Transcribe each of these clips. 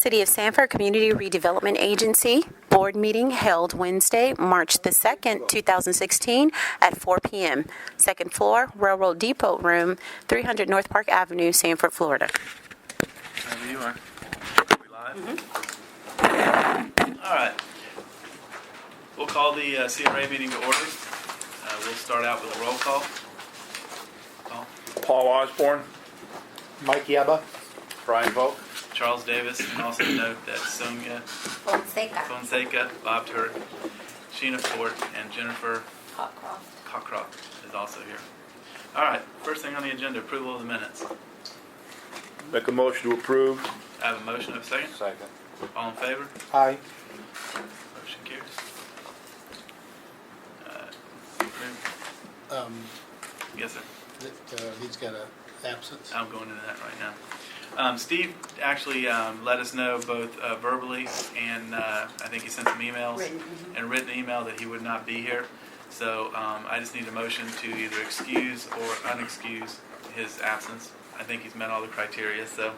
City of Sanford Community Redevelopment Agency Board Meeting held Wednesday, March the 2nd, 2016 at 4 p.m. Second floor, Railroad Depot Room, 300 North Park Avenue, Sanford, Florida. Wherever you are. We live? All right. We'll call the CRA meeting to order. We'll start out with a roll call. Paul Osborne. Mike Yeba. Brian Volk. Charles Davis, and also note that Sonia Fonseca, Bob Turk, Sheena Ford, and Jennifer Cockcroft is also here. All right, first thing on the agenda, approval of the minutes. Make a motion to approve. I have a motion, of a second. Second. All in favor? Aye. Motion carries. Yes, sir. He's got an absence. I'm going into that right now. Steve actually let us know both verbally and I think he sent some emails and written email that he would not be here. So I just need a motion to either excuse or unexcuse his absence. I think he's met all the criteria. So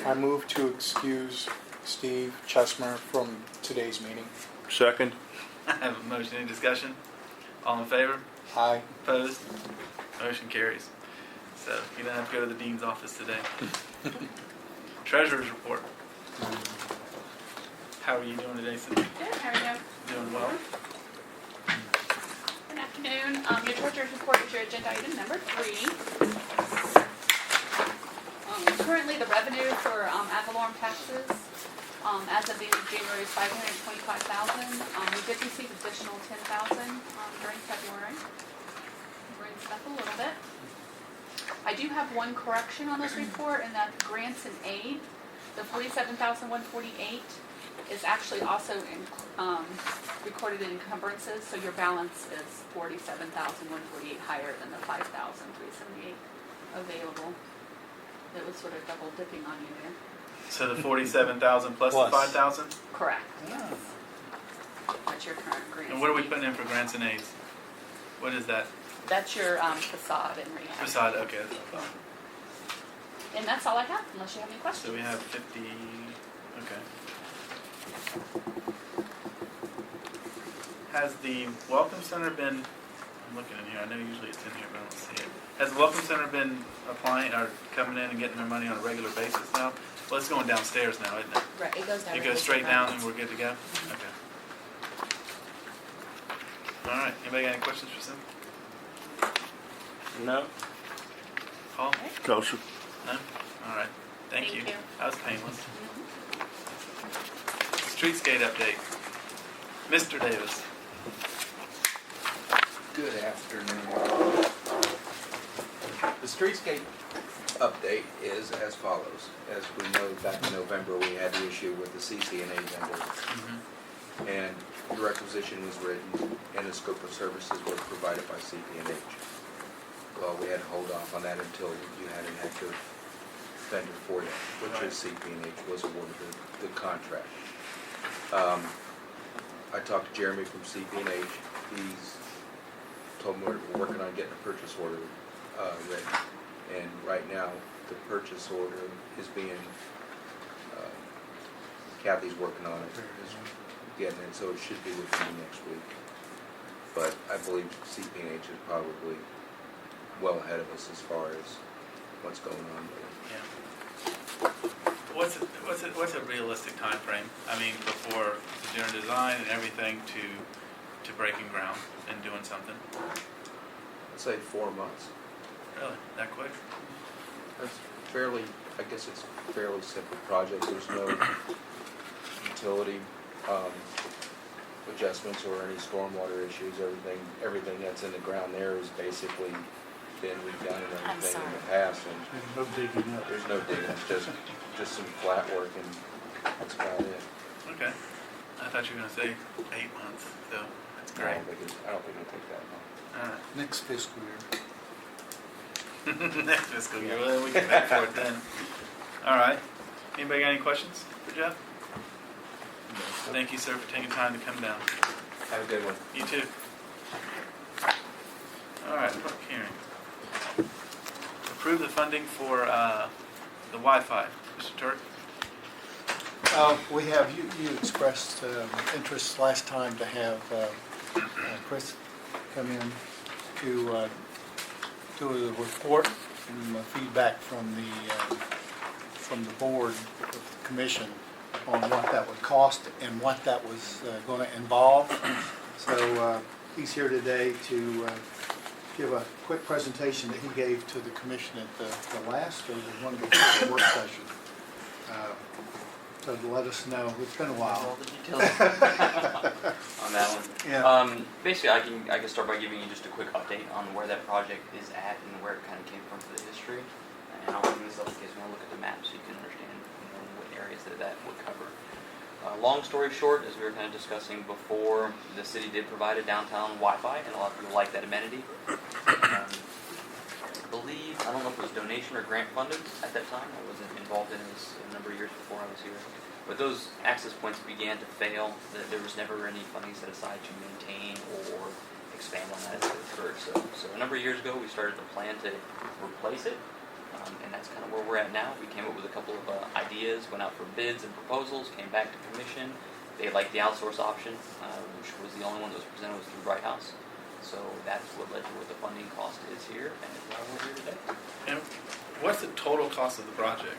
I move to excuse Steve Chesmer from today's meeting. Second. I have a motion. Any discussion? All in favor? Aye. Opposed? Motion carries. So you don't have to go to the dean's office today. Treasurer's report. How are you doing today, Cindy? Good, how are you? Doing well. Good afternoon. Your treasurer's report is your agenda item number 3. Currently, the revenue for ad valorem taxes as of the end of January is $525,000. We did receive additional $10,000 during February. Brings it up a little bit. I do have one correction on this report, and that grants and aid, the $47,148 is actually also recorded in encumbrances, so your balance is $47,148 higher than the $5,378 available. It was sort of double dipping on you there. So the 47,000 plus the 5,000? Correct. Yes. That's your current grant. And what are we putting in for grants and aids? What is that? That's your facade and rehab. Facade, okay. That's what I thought. And that's all I have, unless you have any questions. So we have 50, okay. Has the Welcome Center been, I'm looking in here, I know usually it's in here, but I don't see it. Has the Welcome Center been applying, or coming in and getting their money on a regular basis now? Well, it's going downstairs now, isn't it? Right, it goes down. It goes straight down and we're good to go? Okay. All right, anybody got any questions for Sim? No. Paul? No, sir. No? All right. Thank you. Thank you. That was painless. Streetscape update. Mr. Davis. Good afternoon. The streetscape update is as follows. As we know, back in November, we had the issue with the CCNA vendor. And the requisition was written and the scope of services were provided by CP&H. Well, we had to hold off on that until you had an active vendor for you, which is CP&H was awarded the contract. I talked to Jeremy from CP&H. He's told me we're working on getting a purchase order ready. And right now, the purchase order is being, Kathy's working on it, is getting it, so it should be with me next week. But I believe CP&H is probably well ahead of us as far as what's going on there. Yeah. What's a realistic time frame? I mean, before doing design and everything to breaking ground and doing something. I'd say 4 months. Really, that quick? That's fairly, I guess it's a fairly simple project. There's no utility adjustments or any stormwater issues. Everything that's in the ground there is basically been redone and everything in the past. And There's no digging up. there's no digging. It's just some flat work, and that's about it. Okay. I thought you were going to say 8 months, so that's I great. don't think it'll take that long. All right. Next fiscal year. Next fiscal year, well, we can pay for it then. All right. Anybody got any questions for Jeff? Thank you, sir, for taking time to come down. Have a good one. You too. All right, public hearing. Approve the funding for the Wi-Fi. Mr. Turk? We have, you expressed interest last time to have Chris come in to do a report and feedback from the board, of the commission, on what that would cost and what that was going to involve. So he's here today to give a quick presentation that he gave to the commission at the last, or the one before the work session. So to let us know, it's been a All while. the details on that one. Yeah. Basically, I can start by giving you just a quick update on where that project is at and where it kind of came from for the history. And I'll bring this up in case you want to look at the map so you can understand what areas that would cover. Long story short, as we were kind of discussing before, the city did provide a downtown Wi-Fi, and a lot of people like that amenity. I don't know if it was donation or grant funded at that time. I wasn't involved in this a number of years before I was here. But those access points began to fail. There was never any funding set aside to maintain or expand on that as it occurred. So a number of years ago, we started to plan to replace it. And that's kind of where we're at now. We came up with a couple of ideas, went out for bids and proposals, came back to commission. They liked the outsource option, which was the only one that was presented was through Bright House. So that's what led to what the funding cost is here, and why we're here today. And what's the total cost of the project?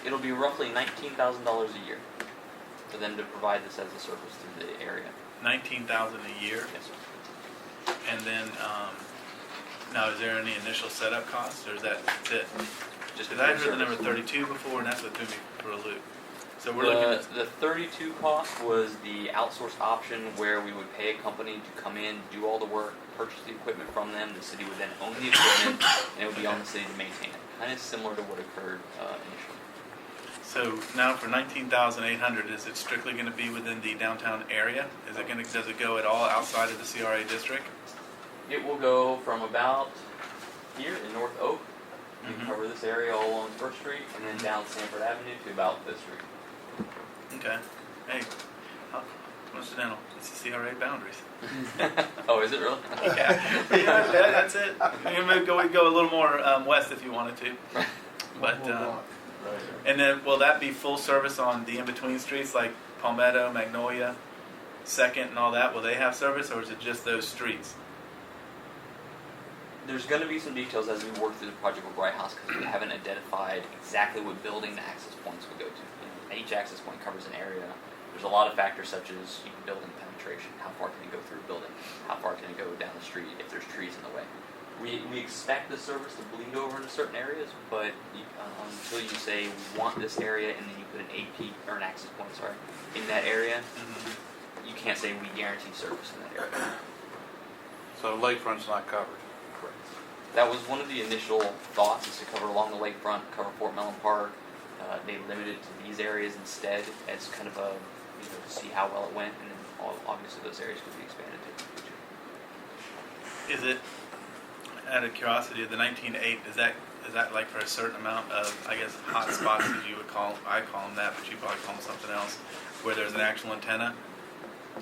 It'll be roughly $19,000 a year for them to provide this as a service through the area. $19,000 a year? Yes, sir. And then, now is there any initial setup costs, or is that it? Just Because I had heard the service. number 32 before, and that's what threw me for a loop. So we're looking at, The 32 cost was the outsourced option where we would pay a company to come in, do all the work, purchase the equipment from them. The city would then own the equipment, and it would be on the city to maintain it. Kind of similar to what occurred initially. so now for 19,800, is it strictly going to be within the downtown area? Is it going to, does it go at all outside of the CRA district? It will go from about here in North Oak, Mhm. cover this area all along First Street, and then down Sanford Avenue to about Fifth Street. Okay. Hey, coincidental. It's the CRA boundaries. Oh, is it really? Yeah, that's it. We go a little more west if you wanted to. But and then will that be full service on the in-between streets like Palmetto, Magnolia, Second, and all that? Will they have service, or is it just those streets? There's going to be some details as we work through the project with Bright House because we haven't identified exactly what building the access points would go to. Each access point covers an area. There's a lot of factors such as building penetration. How far can it go through a building? How far can it go down the street if there's trees in the way? We expect the service to bleed over into certain areas, but until you say we want this area and then you put an AP or an access point, in that area, you can't say we guarantee service in that area. So lakefront's not covered. Correct. That was one of the initial thoughts, is to cover along the lakefront, cover Fort Mellon Park. They limited it to these areas instead as kind of a, to see how well it went, and then obviously those areas could be expanded to in the future. Is it, out of curiosity, the 19.8, is that like for a certain amount of, I guess, hot spots, as you would call, I call them that, but you probably call them something else, where there's an actual antenna?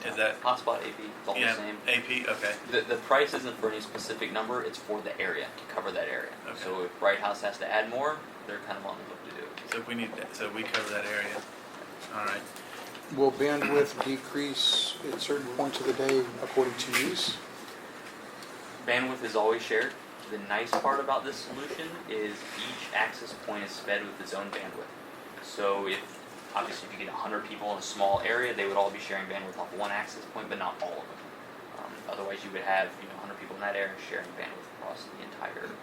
Is that, Hotspot AP, it's all yeah, the same. AP, okay. The price isn't for any specific number, it's for the area, to cover that area. Okay. So if Bright House has to add more, they're kind of on the hook to do it. So if we need, so we cover that area. All right. Will bandwidth decrease at certain points of the day according to use? Bandwidth is always shared. The nice part about this solution is each access point is fed with its own bandwidth. So obviously if you get 100 people in a small area, they would all be sharing bandwidth off one access point, but not all of them. Otherwise you would have 100 people in that area sharing bandwidth across the entire area.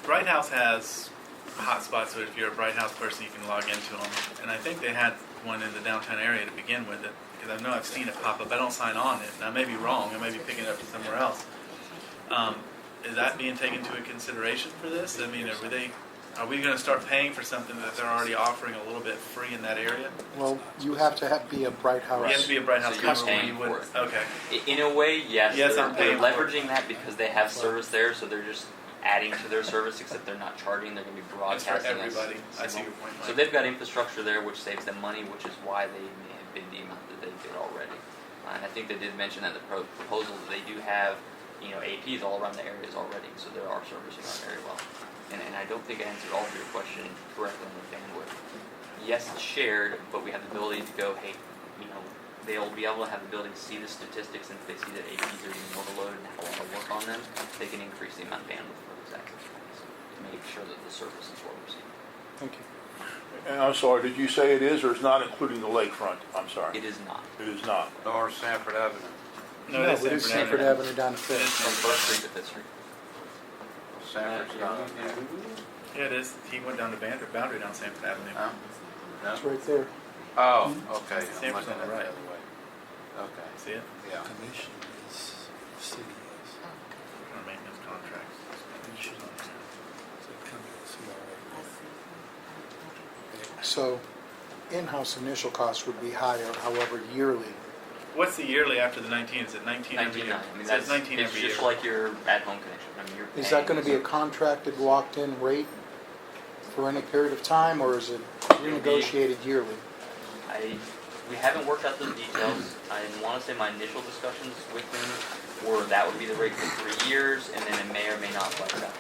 Bright House has hotspots, so if you're a Bright House person, you can log into them. And I think they had one in the downtown area to begin with, because I know I've seen it pop up. I don't sign on it, and I may be wrong. I may be picking it up somewhere else. Is that being taken into consideration for this? I mean, are we going to start paying for something that they're already offering a little bit free in that area? Well, you have to be a Bright House. You have to be a Bright House So you're customer. paying You would, for it. okay. In a way, yes. Yes, they're, I'm paying they're for it. leveraging that because they have service there, so they're just adding to their service, except they're not charging. They're going to be It's for broadcasting. us everybody. I see signal. your point, Mike. So they've got infrastructure there, which saves them money, which is why they may have bid the amount that they did already. And I think they did mention that in the proposal that they do have, APs all around the areas already, so they are servicing our area well. and I don't think I answered all of your question correctly on the bandwidth. Yes, it's shared, but we have the ability to go, hey, you know, they'll be able to have the ability to see the statistics, and if they see that APs are being overloaded and have a lot of work on them, they can increase the amount of bandwidth for those access points to make sure that the service is well received. Thank you. And I'm sorry, did you say it is or is not including the lakefront? I'm sorry. It is not. It is not. Nor Sanford Avenue. No, it is it is Sanford Sanford Avenue. Avenue down to It is Fifth. From First Street to Fifth Street. Sanford's not on there. Yeah, it is. He went down the boundary down Sanford Avenue. No? No? It's right there. Oh, okay. I'm Sanford's looking on at the it right. other way. Okay, See it? yeah. Commission is, city is. Or maintenance contracts. So in-house initial costs would be higher, however, yearly. What's the yearly after the 19? Is it 19 every 19.9. year? I mean, It that's says 19 it's every just year. like your at-home connection. I mean, you're Is paying that going to be a contracted, locked-in rate for any period of time, or is it renegotiated yearly? We haven't worked out the details. I want to say my initial discussions with them were that would be the rate for 3 years, and then it may or may not flex after that.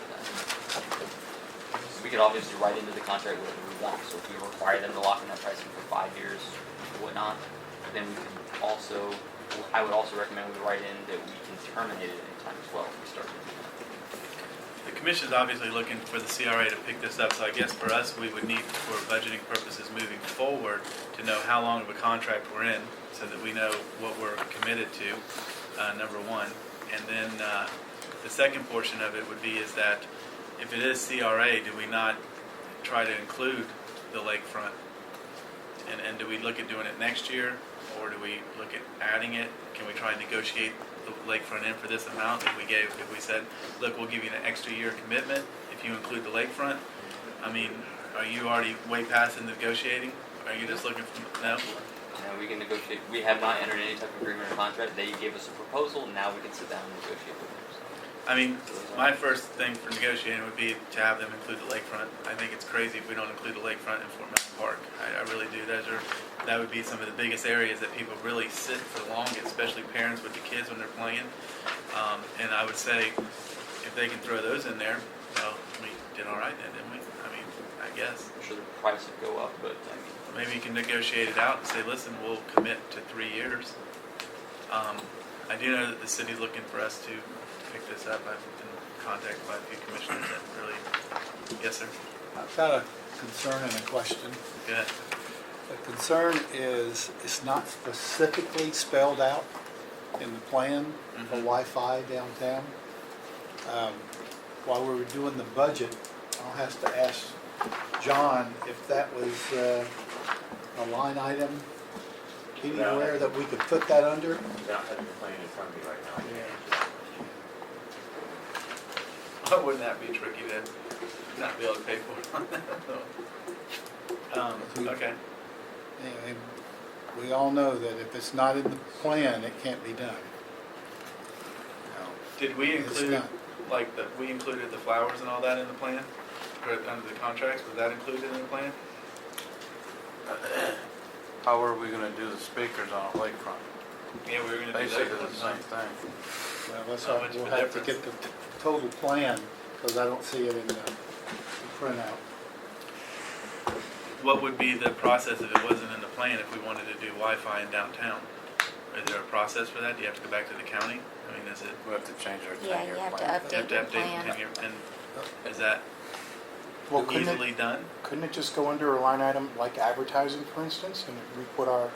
We could obviously write into the contract whatever we want. So if we require them to lock in that pricing for 5 years, whatnot, then we can also. I would also recommend we write in that we can terminate it at any time as well if we start doing that. The commission's obviously looking for the CRA to pick this up, so I guess for us, we would need, for budgeting purposes moving forward, to know how long of a contract we're in, so that we know what we're committed to, number one. And then the second portion of it would be is that if it is CRA, do we not try to include the lakefront? And do we look at doing it next year, or do we look at adding it? Can we try and negotiate the lakefront in for this amount? If we said, look, we'll give you an extra year commitment if you include the lakefront. I mean, are you already way past in negotiating? Are you just looking for, no? Now we can negotiate. We have not entered any type of agreement or contract. They gave us a proposal. Now we can sit down and negotiate with them. I mean, my first thing for negotiating would be to have them include the lakefront. I think it's crazy if we don't include the lakefront in Fort Mountain Park. I really do. That would be some of the biggest areas that people really sit for the longest, especially parents with the kids when they're playing. And I would say, if they can throw those in there, well, we did all right then, didn't we? I mean, I guess. I'm sure the price would go up, but I mean, Maybe you can negotiate it out and say, listen, we'll commit to 3 years. I do know that the city's looking for us to pick this up. I've been contacted by a few commissioners that really, yes, sir. I've got a concern and a question. Go ahead. The concern is it's not specifically spelled out in the plan for Wi-Fi downtown. While we were doing the budget, I'll have to ask John if that was a line item anywhere that we could put that under. I don't have the plan in front of me right now. I can't answer that. Why wouldn't that be tricky to not be able to pay for it? Okay. Anyway, we all know that if it's not in the plan, it can't be done. Did we It's include, not. we included the flowers and all that in the plan? Or under the contracts, was that included in the plan? How are we gonna do the speakers on a lakefront? Yeah, we were gonna do that. Basically the same thing. Well, that's Not why much we'll of a have to difference. get the total plan, because I don't see it in the printout. What would be the process if it wasn't in the plan, if we wanted to do Wi-Fi in downtown? Is there a process for that? Do you have to go back to the county? I mean, is it, We have to change our Yeah, 10-year you have to plan. you have update to your update plan. the 10-year, and is that Well, couldn't easily it, done? couldn't it just go under a line item like advertising, for instance, and we put our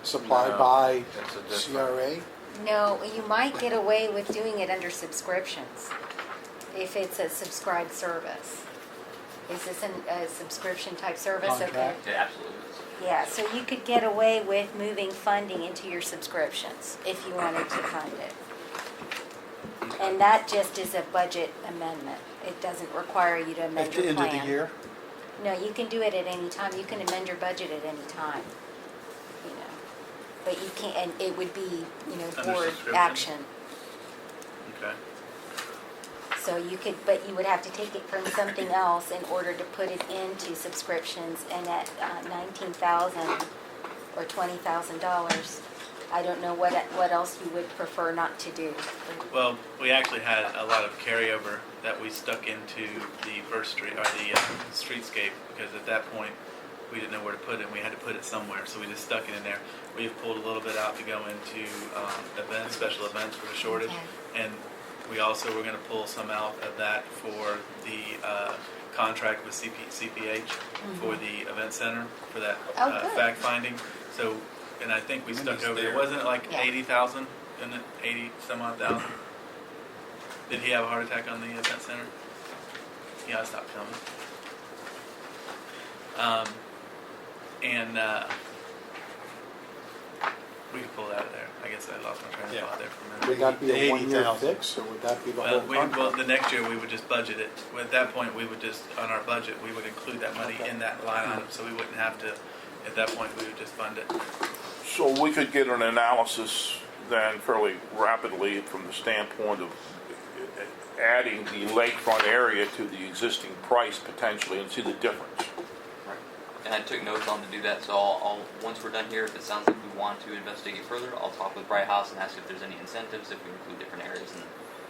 supply No, by it's a different- CRA? No, you might get away with doing it under subscriptions, if it's a subscribed service. Is this a subscription type service? Okay. Contract. it absolutely is. Yeah, so you could get away with moving funding into your subscriptions if you wanted to fund it. And that just is a budget amendment. It doesn't require you to At amend the your end plan. of the year? No, you can do it at any time. You can amend your budget at any time, you know. But you can't, and it would be, Under board subscription? action. Okay. So you could, but you would have to take it from something else in order to put it into subscriptions, and at $19,000 or $20,000, I don't know what else you would prefer not to do. Well, we actually had a lot of carryover that we stuck into the first street, or the streetscape, because at that point, we didn't know where to put it, and we had to put it somewhere, so we just stuck it in there. We have pulled a little bit out to go into events, special events for the shortage, Okay. and we also were gonna pull some out of that for the contract with CPH for the event center, for that Oh, good. fact finding. So, and I think we stuck over there, wasn't it like Yeah. 80,000, isn't it, 80 some odd thousand? Did he have a heart attack on the event center? Yeah, I stopped coming. We could pull that out of there. I guess I lost my train of thought there for a minute. Would that be a one-year 80,000. fix, or would that be the whole Well, contract? the next year, we would just budget it. At that point, we would just, on our budget, we would include that money in that line item, so we wouldn't have to, at that point, we would just fund it. So we could get an analysis then fairly rapidly from the standpoint of adding the lakefront area to the existing price potentially and see the difference. Right. And I took notes on to do that, so I'll once we're done here, if it sounds like we want to investigate further, I'll talk with Bright House and ask if there's any incentives, if we include different areas, and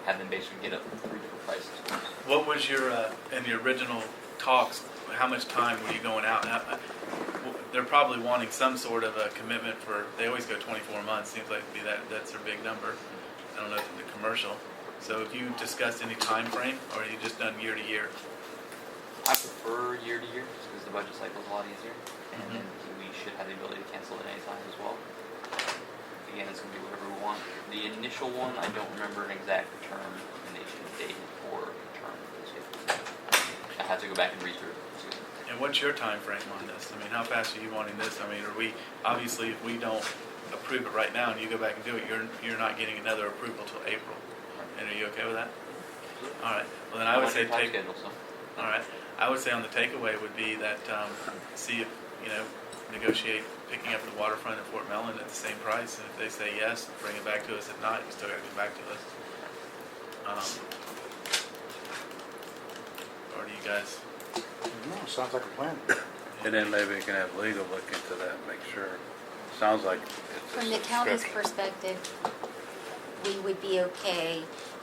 have them basically get up 3 different prices. What was your, in the original talks, how much time were you going out? They're probably wanting some sort of a commitment for, they always go 24 months, seems like to be that's their big number. I don't know if it's the commercial. So have you discussed any time frame, or are you just done year to year? I prefer year to year, just because the budget cycle is a lot easier, and then we should have the ability to cancel at any time as well. Again, it's going to be whatever we want. The initial one, I don't remember an exact termination date or term. I have to go back and read through it. And what's your time frame on this? I mean, how fast are you wanting this? I mean, are we, obviously, if we don't approve it right now and you go back and do it, you're not getting another approval till April. And are you okay with that? All right. Well, then I would say time take. schedule, so. All right. I would say on the takeaway would be that see if negotiate picking up the waterfront at Fort Mellon at the same price, and if they say yes, bring it back to us. If not, you still got to come back to us. Or do you guys? No, sounds like a plan. And then maybe we can have legal look into that and make sure. Sounds like it's a From the county's subscription. perspective, we would be okay.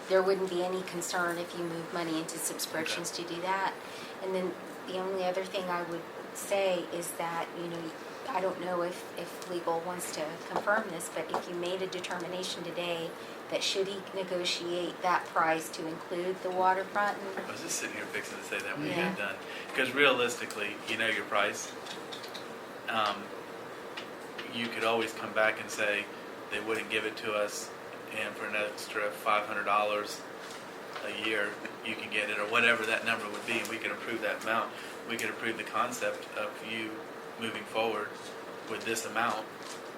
There wouldn't be any concern if you move money into subscriptions to do that. And then the only other thing I would say is that, I don't know if legal wants to confirm this, but if you made a determination today that should he negotiate that price to include the waterfront, I was just sitting here fixing to say that when you Yeah. get done. Because realistically, you know your price. You could always come back and say they wouldn't give it to us, and for an extra $500 a year, you can get it, or whatever that number would be, and we could approve that amount. We could approve the concept of you moving forward with this amount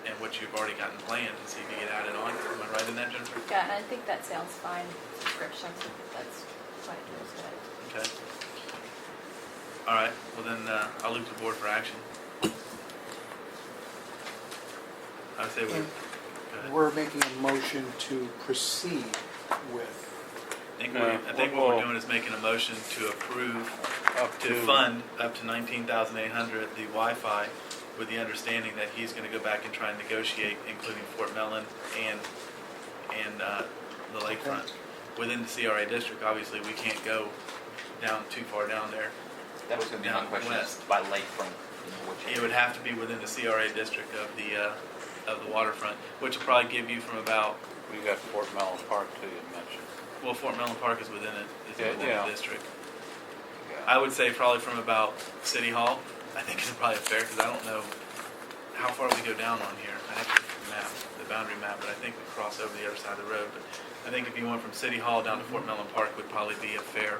and what you've already gotten planned, and see if you get added on. Am I right in that, Jennifer? Yeah, and I think that sounds fine, subscriptions, that's quite good. Okay. All right, well then, I'll loop the board for action. I would say go ahead. We're making a motion to proceed with, I think what we're doing is making a motion to approve, to fund up to 19,800 the Wi-Fi, with the understanding that he's going to go back and try and negotiate, including Fort Mellon and the lakefront. Within the CRA district, obviously, we can't go down too far down there. That was going to be my Down question, west. is by lakefront. It would have to be within the CRA district of the waterfront, which will probably give you from about, We got Fort Mellon Park too, you mentioned. well, Fort Mellon Park is within it, Yeah. the district. I would say probably from about City Hall. I think it's probably fair, because I don't know how far we go down on here. I have to look at the map, the boundary map, but I think we cross over the other side of the road. But I think if you went from City Hall down to Fort Mellon Park would probably be a fair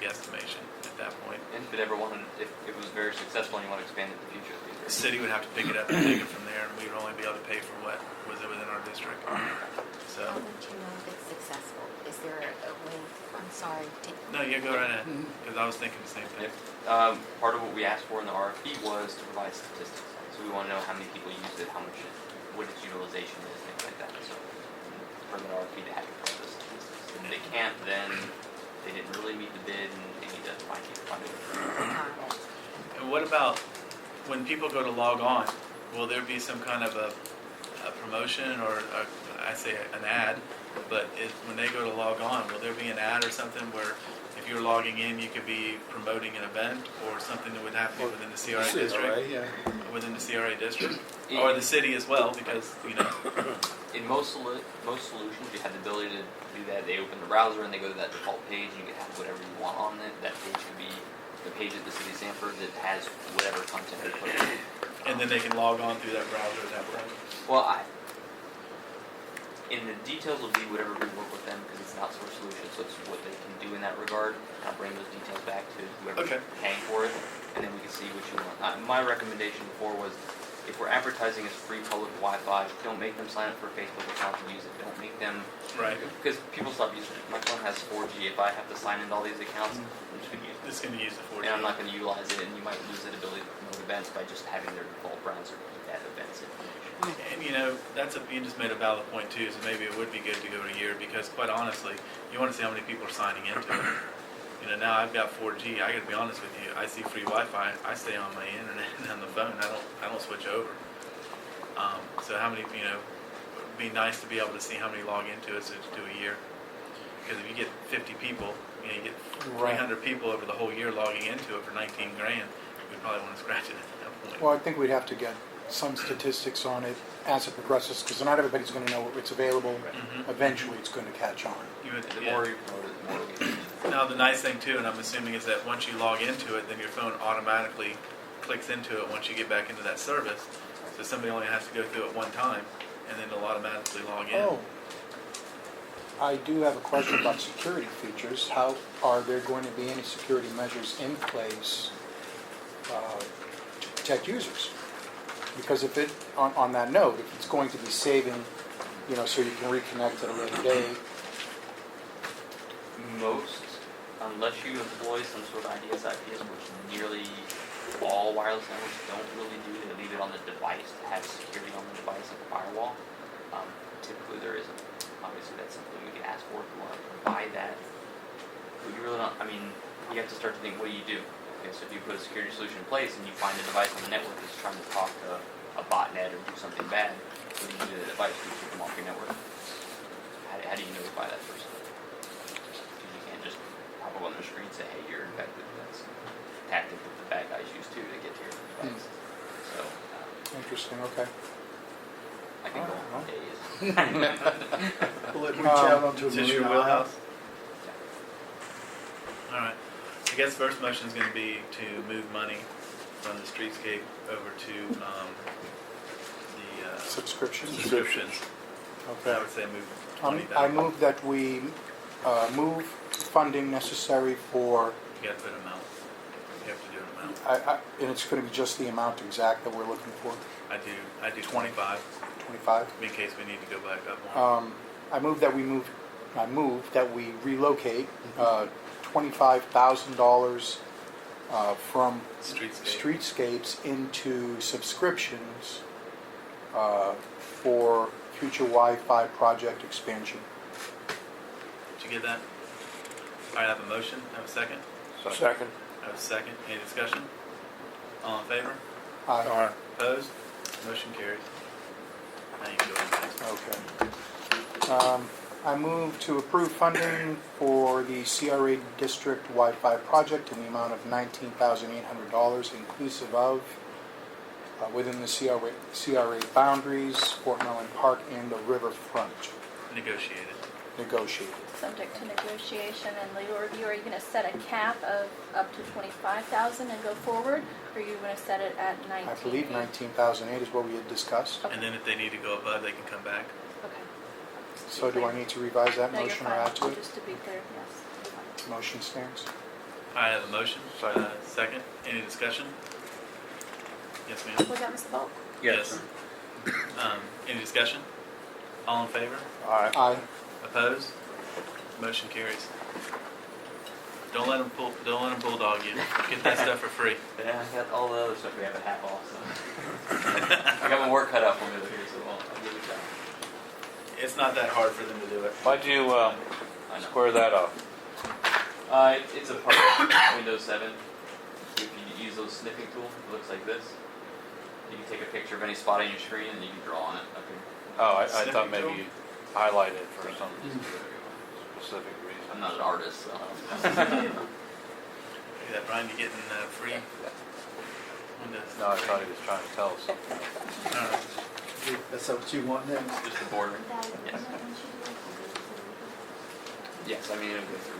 guesstimation at that point. And if it ever wanted, if it was very successful and you want to expand it in the future, it'd be The very- city would have to pick it up and take it from there, and we would only be able to pay for what was within our district. So, how would you know if it's successful? Is there a way, I'm sorry, no, yeah, go right ahead, because I was thinking the same thing. Yep. Part of what we asked for in the RFP was to provide statistics. So we want to know how many people use it, what its utilization is, things like that. So for the RFP to have to provide those statistics. And if they can't, then they didn't really meet the bid and they need to find it. And what about when people go to log on? Will there be some kind of a promotion or I say an ad but when they go to log on, will there be an ad or something where if you're logging in, you could be promoting an event or something that would happen within the CRA district? Yeah. Within the CRA district? Or the city as well, because, In most solutions, you have the ability to do that. They open the browser and they go to that default page. You can have whatever you want on it. That page could be the page at the city of Sanford that has whatever content they put in. and then they can log on through that browser, is that right? Well, in the details will be whatever we work with them because it's an outsourced solution, so it's what they can do in that regard. I'll bring those details back to whoever's Okay. paying for it, and then we can see what you want. My recommendation before was, if we're advertising as free public Wi-Fi, don't make them sign up for a Facebook account to use it. Don't make them, Right. because people stop using it. My phone has 4G. If I have to sign into all these accounts, I'm just going to use it. It's going to use the 4G. And I'm not going to utilize it, and you might lose that ability to promote events by just having their default browser add events information. And you just made a valid point too, so maybe it would be good to go to a year because quite honestly, you want to see how many people are signing into it. Now I've got 4G. I got to be honest with you. I see free Wi-Fi. I stay on my internet and on the phone. I don't switch over. So how many? It'd be nice to be able to see how many log into it. So to do a year, because if you get 50 people, you get 300 people over the whole year logging into it for 19 grand. We'd probably want to scratch it at that point. Well, I think we'd have to get some statistics on it as it progresses, because not everybody's going to know it's available. Mhm. Eventually, it's going to catch on. The Yeah. more you promote it, the more we get. Now, the nice thing too, and I'm assuming, is that once you log into it, then your phone automatically clicks into it once you get back into that service. So somebody only has to go through it one time, and then it'll automatically log in. Oh, I do have a question about security features. How are there going to be any security measures in place to protect users? Because if it, on that note, if it's going to be saving, so you can reconnect at a later date. Most, unless you employ some sort of IDS/IPS, which nearly all wireless networks don't really do, they leave it on the device to have security on the device like a firewall. Typically there isn't. Obviously that's something we can ask for if you want to provide that. But you really don't, you have to start to think, what do you do? Okay, so if you put a security solution in place and you find a device on the network that's trying to talk to a botnet or do something bad, what do you do to the device? Do you keep them off your network? How do you notify that person? Because you can't just pop up on their screen and say, hey, you're infected. That's a tactic that the bad guys use too to get to your device. So, Interesting, okay. I can go on days. Will it reach out onto Is this your Marina Island? wheelhouse? All right. I guess first motion is going to be to move money from the streetscape over to the Subscriptions? subscriptions. I Okay. would say move money I back. move that we move funding necessary for, You got to put an amount. You have to do an amount. and it's going to be just the amount exact that we're looking for, I do 25 25? in case we need to go back up more. I move that we relocate $25,000 from Streetscape. streetscapes into subscriptions for future Wi-Fi project expansion. Did you get that? All right, I have a motion. I have a second. Second. I have a second. Any discussion? All in favor? Aye. Opposed? Motion carries. Now you can go ahead. Okay. I move to approve funding for the CRA District Wi-Fi project in the amount of $19,800, inclusive of, within the CRA boundaries, Fort Mellon Park and the riverfront, Negotiated. negotiated. Subject to negotiation and legal review. Are you going to set a cap of up to 25,000 and go forward? Or are you going to set it at 19? I believe 19,008 is what we had discussed. And then if they need to go above, they can come back. Okay. So do I need to revise that No, you're motion or fine. add to it? Just to be clear, yes. you're fine. Motion stands. I have a motion. Second. Second. Any discussion? Yes, ma'am. Was that Mr. Volk? Yes. Any discussion? All in favor? Aye. Aye. Opposed? Motion carries. Don't let them bulldog you. Get that stuff for free. Yeah, I got all the other stuff we have at half off, so. I got my work cut out for me over here, so I'll give it a shot. It's not that hard for them to do it. Why'd you I know. square that up? It's a part of Windows 7. If you use those snipping tool, it looks like this. You can take a picture of any spot on your screen and you can draw on it up here. Oh, I Snipping thought tool? maybe highlighted for some specific I'm reason. not an artist, so. Look at that, Brian, you getting free windows. No, I thought he was trying to tell us something. All right. That's what you want next? Just the border. Yes. Yes, I mean, it'll go through.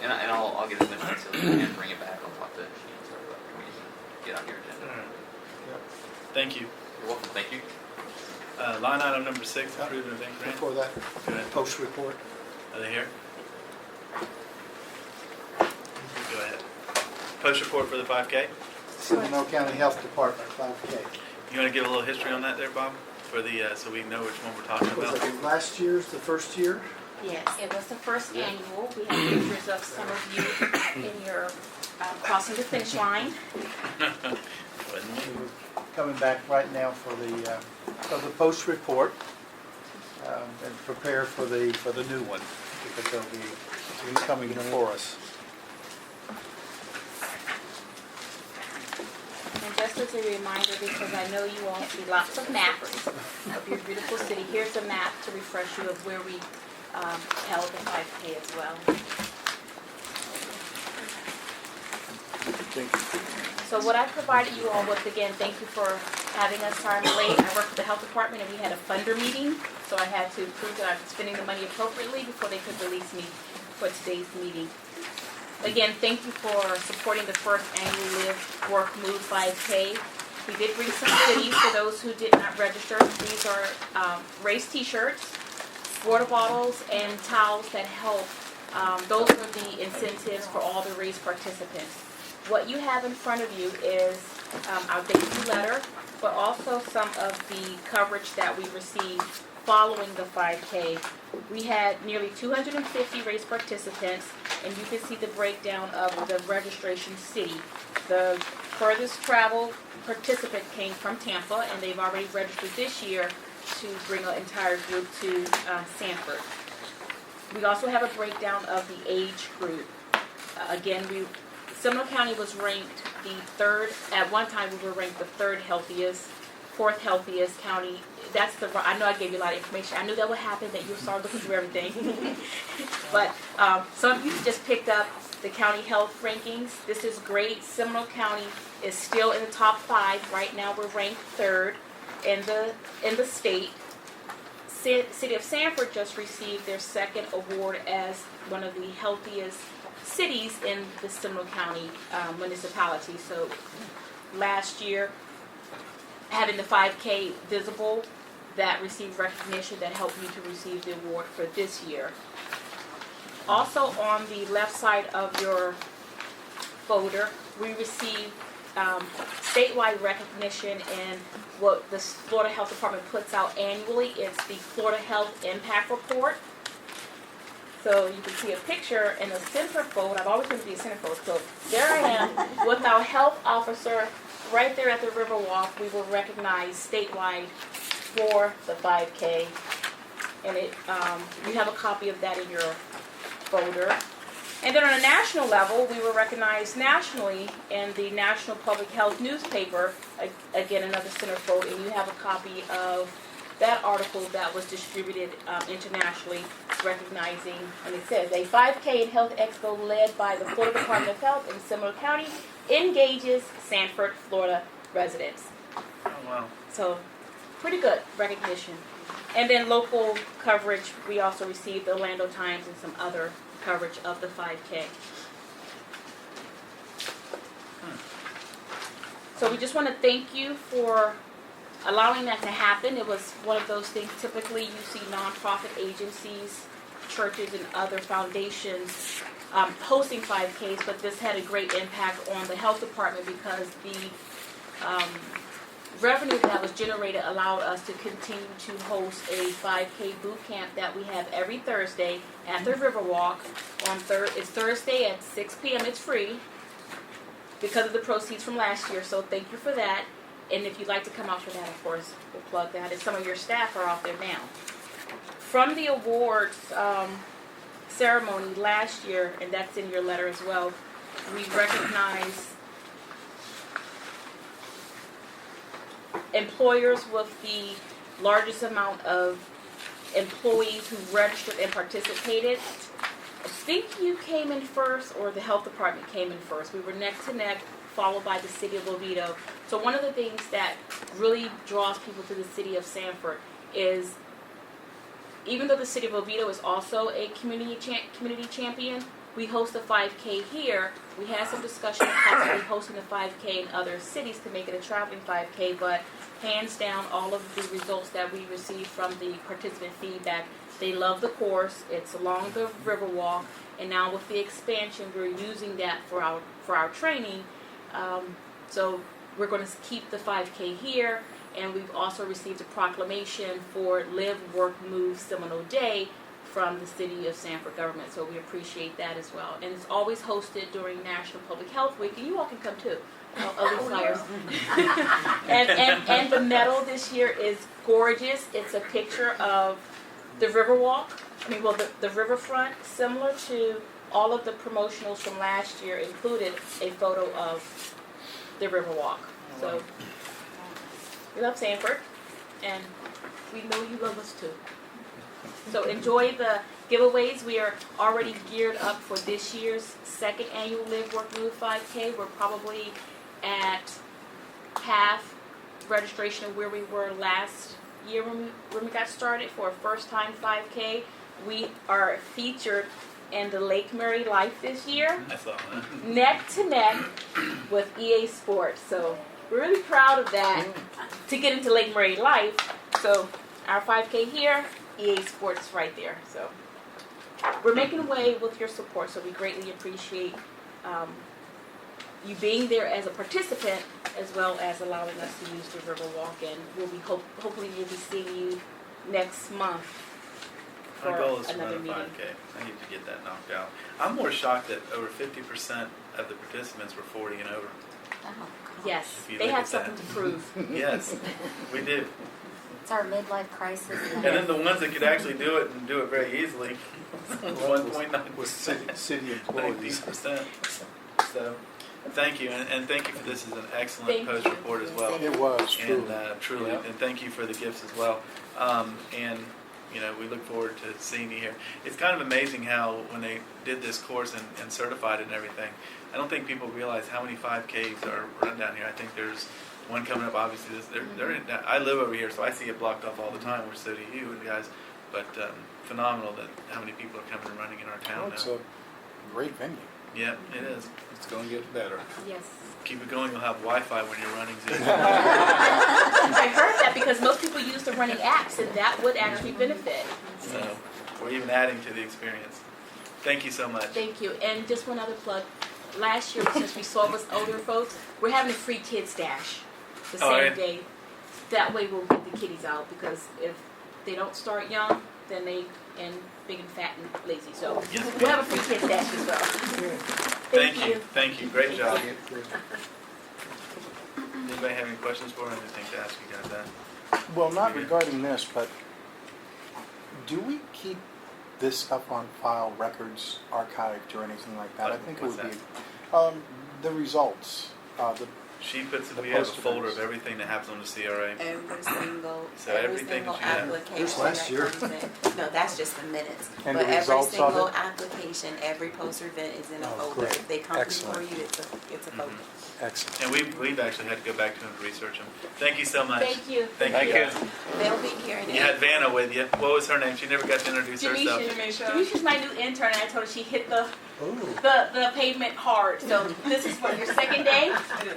And I'll get as much detail as I can, bring it back. I'll talk to Sheen and stuff about it. We can get on your agenda. All right. Thank you. You're welcome. Thank you. Line item number 6, approved event grant. Before that, Go ahead. post report. Are they here? Go ahead. Post report for the 5K. Seminole County Health Department, 5K. You want to give a little history on that there, Bob? For the, so we know which one we're talking Was about? it last year's, the first year? Yes, it was the first annual. We have pictures of some of you in your crossing the finish line. Wasn't me. We're coming back right now for the post report and prepare for the new one, because they'll be coming before us. And just as a reminder, because I know you all see lots of maps of your beautiful city, here's a map to refresh you of where we held the 5K as well. Thank you. So what I provided you all with, again, thank you for having us time late. I work for the health department and we had a funder meeting, so I had to prove that I was spending the money appropriately before they could release me for today's meeting. Again, thank you for supporting the first annual Live, Work, Move 5K. We did bring some goodies for those who did not register. These are race t-shirts, water bottles, and towels that help. Those are the incentives for all the race participants. What you have in front of you is our debut letter, but also some of the coverage that we received following the 5K. We had nearly 250 race participants, and you can see the breakdown of the registration city. The furthest travel participant came from Tampa, and they've already registered this year to bring an entire group to Sanford. We also have a breakdown of the age group. Again, Seminole County was ranked the third, at one time we were ranked the third healthiest, fourth healthiest county. I know I gave you a lot of information. I knew that would happen, that you'll start looking through everything. But some of you just picked up the county health rankings. This is great. Seminole County is still in the top 5. Right now we're ranked third in the state. City of Sanford just received their second award as one of the healthiest cities in the Seminole County municipality. So last year, having the 5K visible, that received recognition that helped me to receive the award for this year. Also on the left side of your folder, we received statewide recognition in what the Florida Health Department puts out annually. It's the Florida Health Impact Report. So you can see a picture in the centerfold. I've always wanted to be a centerfold. So there I am with our health officer right there at the Riverwalk. We were recognized statewide for the 5K. And you have a copy of that in your folder. And then on a national level, we were recognized nationally in the National Public Health newspaper, again, another centerfold, and you have a copy of that article that was distributed internationally, recognizing, and it says, a 5K and Health Expo led by the Florida Department of Health in Seminole County engages Sanford, Florida residents. Oh, wow. So, pretty good recognition. And then local coverage, we also received the Orlando Times and some other coverage of the 5K. So we just want to thank you for allowing that to happen. It was one of those things, typically you see nonprofit agencies, churches, and other foundations hosting 5Ks, but this had a great impact on the health department because the revenue that was generated allowed us to continue to host a 5K boot camp that we have every Thursday at the Riverwalk. It's Thursday at 6 p.m. It's free because of the proceeds from last year, so thank you for that. And if you'd like to come out for that, of course, we'll plug that. And some of your staff are out there now. From the awards ceremony last year, and that's in your letter as well, we recognized employers with the largest amount of employees who registered and participated. I think you came in first, or the health department came in first. We were neck to neck, followed by the city of Oviedo. So one of the things that really draws people to the city of Sanford is, even though the city of Oviedo is also a community champion, we host a 5K here. We had some discussion of possibly hosting a 5K in other cities to make it a traveling 5K, but hands down, all of the results that we received from the participant feedback, they love the course. It's along the Riverwalk, and now with the expansion, we're using that for our training. So we're going to keep the 5K here, and we've also received a proclamation for Live, Work, Move Seminole Day from the City of Sanford government, so we appreciate that as well. And it's always hosted during National Public Health Week, and you all can come too. Other flyers. and the medal this year is gorgeous. It's a picture of the Riverwalk. The riverfront, similar to all of the promotionals from last year, included a photo of the Riverwalk. So we love Sanford, and we know you love us too. So enjoy the giveaways. We are already geared up for this year's second annual Live, Work, Move 5K. We're probably at half registration of where we were last year when we got started for a first time 5K. We are featured in the Lake Murray Life this year, I saw that. neck to neck with EA Sports. So we're really proud of that to get into Lake Murray Life. So our 5K here, EA Sports right there. So we're making way with your support, so we greatly appreciate you being there as a participant, as well as allowing us to use the Riverwalk. And we'll be hopefully we'll be seeing you next month for My goal is to run another a meeting. 5K. I need to get that knocked out. I'm more shocked that over 50% of the participants were 40 and over. Oh, God. Yes, If you they look have at something that. to prove. Yes, we do. It's our midlife crisis. And then the ones that could actually do it and do it very easily, 1.9%. With city employees. 19%. So, thank you, and thank you for this. Is an excellent Thank post you. report as well. It was, truly. And truly, Yeah. and thank you for the gifts as well. And we look forward to seeing you here. It's kind of amazing how when they did this course and certified it and everything, I don't think people realize how many 5Ks are run down here. I think there's one coming up. Obviously, I live over here, so I see it blocked off all the time. Which so do you and guys. But phenomenal that how many people are coming and running in our Well, town it's now. a great venue. Yeah, it is. It's going to get better. Yes. Keep it going. You'll have Wi-Fi when you're running. I heard that because most people use the running apps, and that would actually benefit. So we're even adding to the experience. Thank you so much. Thank you. And just one other plug. Last year, since we saw us older folks, we're having a free kids dash the Oh, same right. day. That way we'll get the kiddies out, because if they don't start young, then they end big and fat and lazy. So Yes, we'll ma'am. have a free kids dash as well. Thank you. Thank you. Great job. Anybody have any questions for him? Anything to ask you guys that? Well, not regarding this, but do we keep this up on file, records archived or anything like that? I think it What's would be, the results, She puts it. The We have a post folder events. of everyththing that happens on the CRA. Every single, So every everything single that you have. application Here's last that year. comes in. No, that's just the minutes. And But the every results of single it? application, every poster event is in a Oh, folder. great. If they come before Excellent. you, it's a folder. excellent. And we've actually had to go back to him to research them. Thank you so much. Thank you. Thank you. Guys. They'll be here in You had April. Vanna with you. What was her name? She never got to introduce herself. Demisha's my new intern, and I told her she hit the Oh, the pavement hard. So this is what, your second day?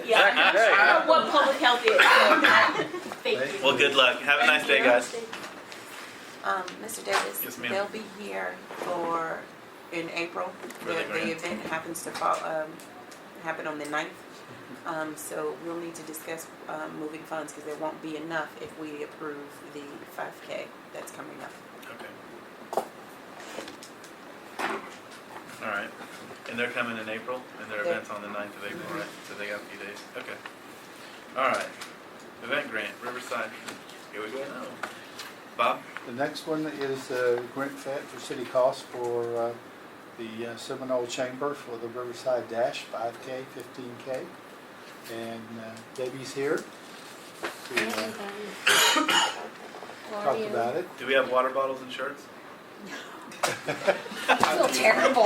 Yeah. Second day. I don't know what public health is. So. Thank you. Well, good luck. Have a nice day, guys. Mr. Davis, Yes, ma'am. they'll be here in April. For the The grant. event happens to happen on the 9th. So we'll need to discuss moving funds, because there won't be enough if we approve the 5K that's coming up. Okay. All right. And they're coming in April, and their They're- event's on the 9th of April, right? So they got a few days. Okay. All right. Event grant, Riverside. Here we go now. Bob? the next one is grant for city costs for the Seminole Chamber for the Riverside Dash, 5K, 15K. And Debbie's here to talked about it. Do we have water bottles and shirts? I feel terrible.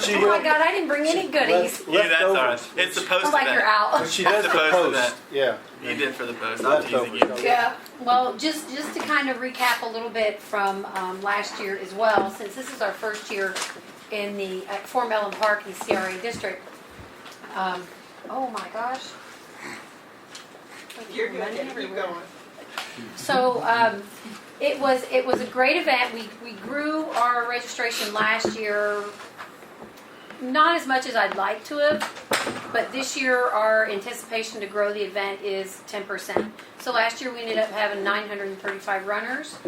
She Oh will- my God, I didn't bring any goodies. Yeah, that's all right. Leftovers. It's the post I'm like, event. you're out. But she does the Post post, event. yeah. You did for the post. I'm teasing you. Leftovers. Yeah, well, just to kind of recap a little bit from last year as well, since this is our first year in the, at Fort Ellen Park in the CRA district. Oh my gosh. You're good, Money keep everywhere. going. So it was a great event. We grew our registration last year, not as much as I'd like to have, but this year our anticipation to grow the event is 10%. So last year we ended up having 935 runners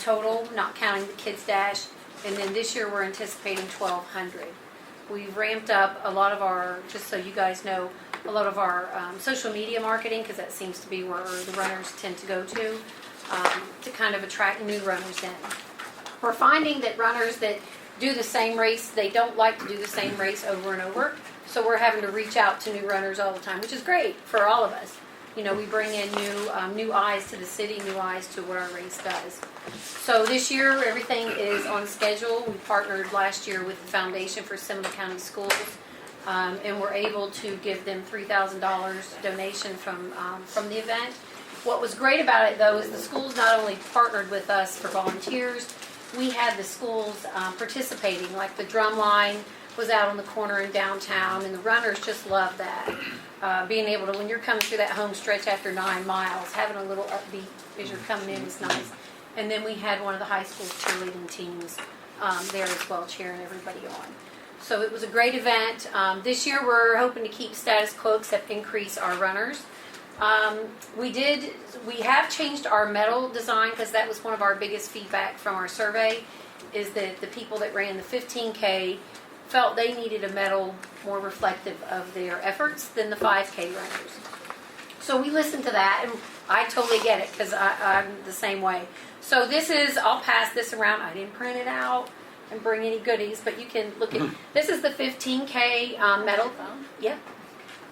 total, not counting the Kids Dash, and then this year we're anticipating 1,200. We've ramped up a lot of our, just so you guys know, a lot of our social media marketing, because that seems to be where the runners tend to go to kind of attract new runners in. We're finding that runners that do the same race, they don't like to do the same race over and over, so we're having to reach out to new runners all the time, which is great for all of us. You know, we bring in new eyes to the city, new eyes to what our race does. So this year, everything is on schedule. We partnered last year with the Foundation for Seminole County Schools, and we're able to give them $3,000 donation from the event. What was great about it, though, is the schools not only partnered with us for volunteers, we had the schools participating, like the drum line was out on the corner in downtown, and the runners just loved that. Being able to, when you're coming through that home stretch after 9 miles, having a little upbeat as you're coming in is nice. And then we had one of the high school cheerleading teams there as well, cheering everybody on. So it was a great event. This year we're hoping to keep status quo except increase our runners. We have changed our medal design because that was one of our biggest feedback from our survey, is that the people that ran the 15K felt they needed a medal more reflective of their efforts than the 5K runners. So we listened to that, and I totally get it because I'm the same way. So this is, I'll pass this around. I didn't print it out and bring any goodies, but you can look at, this is the 15K medal, yeah,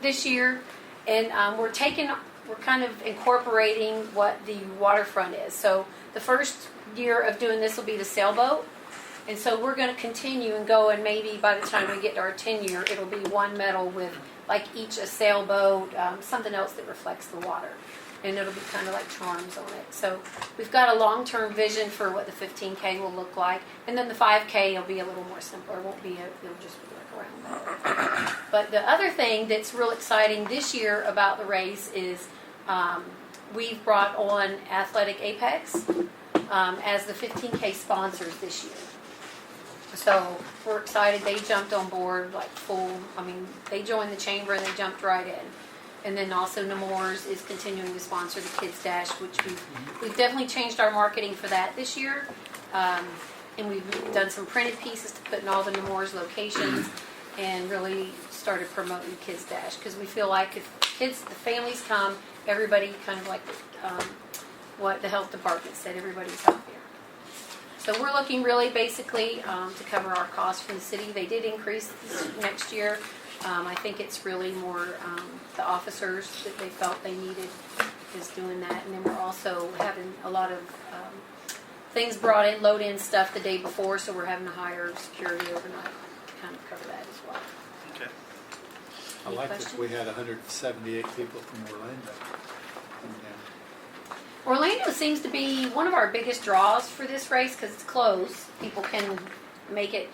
this year. And we're kind of incorporating what the waterfront is. So the first year of doing this will be the sailboat. And so we're going to continue and go, and maybe by the time we get to our 10-year, it'll be one medal with like each a sailboat, something else that reflects the water. And it'll be kind of like charms on it. So we've got a long-term vision for what the 15K will look like. And then the 5K will be a little more simpler. It'll just be like around that. But the other thing that's real exciting this year about the race is we've brought on Athletic Apex as the 15K sponsors this year. So we're excited. They jumped on board like full. I mean, they joined the chamber and they jumped right in. And then also Nemours is continuing to sponsor the Kids Dash, which we've definitely changed our marketing for that this year. And we've done some printed pieces to put in all the Nemours locations and really started promoting Kids Dash because we feel like if the families come, everybody kind of like what the health department said, everybody's out there. So we're looking really basically to cover our costs from the city. They did increase this next year. I think it's really more the officers that they felt they needed is doing that. And then we're also having a lot of things brought in, load in stuff the day before, so we're having to hire security overnight to kind of cover that as well. Okay. I like that we had 178 people from Orlando. Orlando seems to be one of our biggest draws for this race because it's close. People can make it.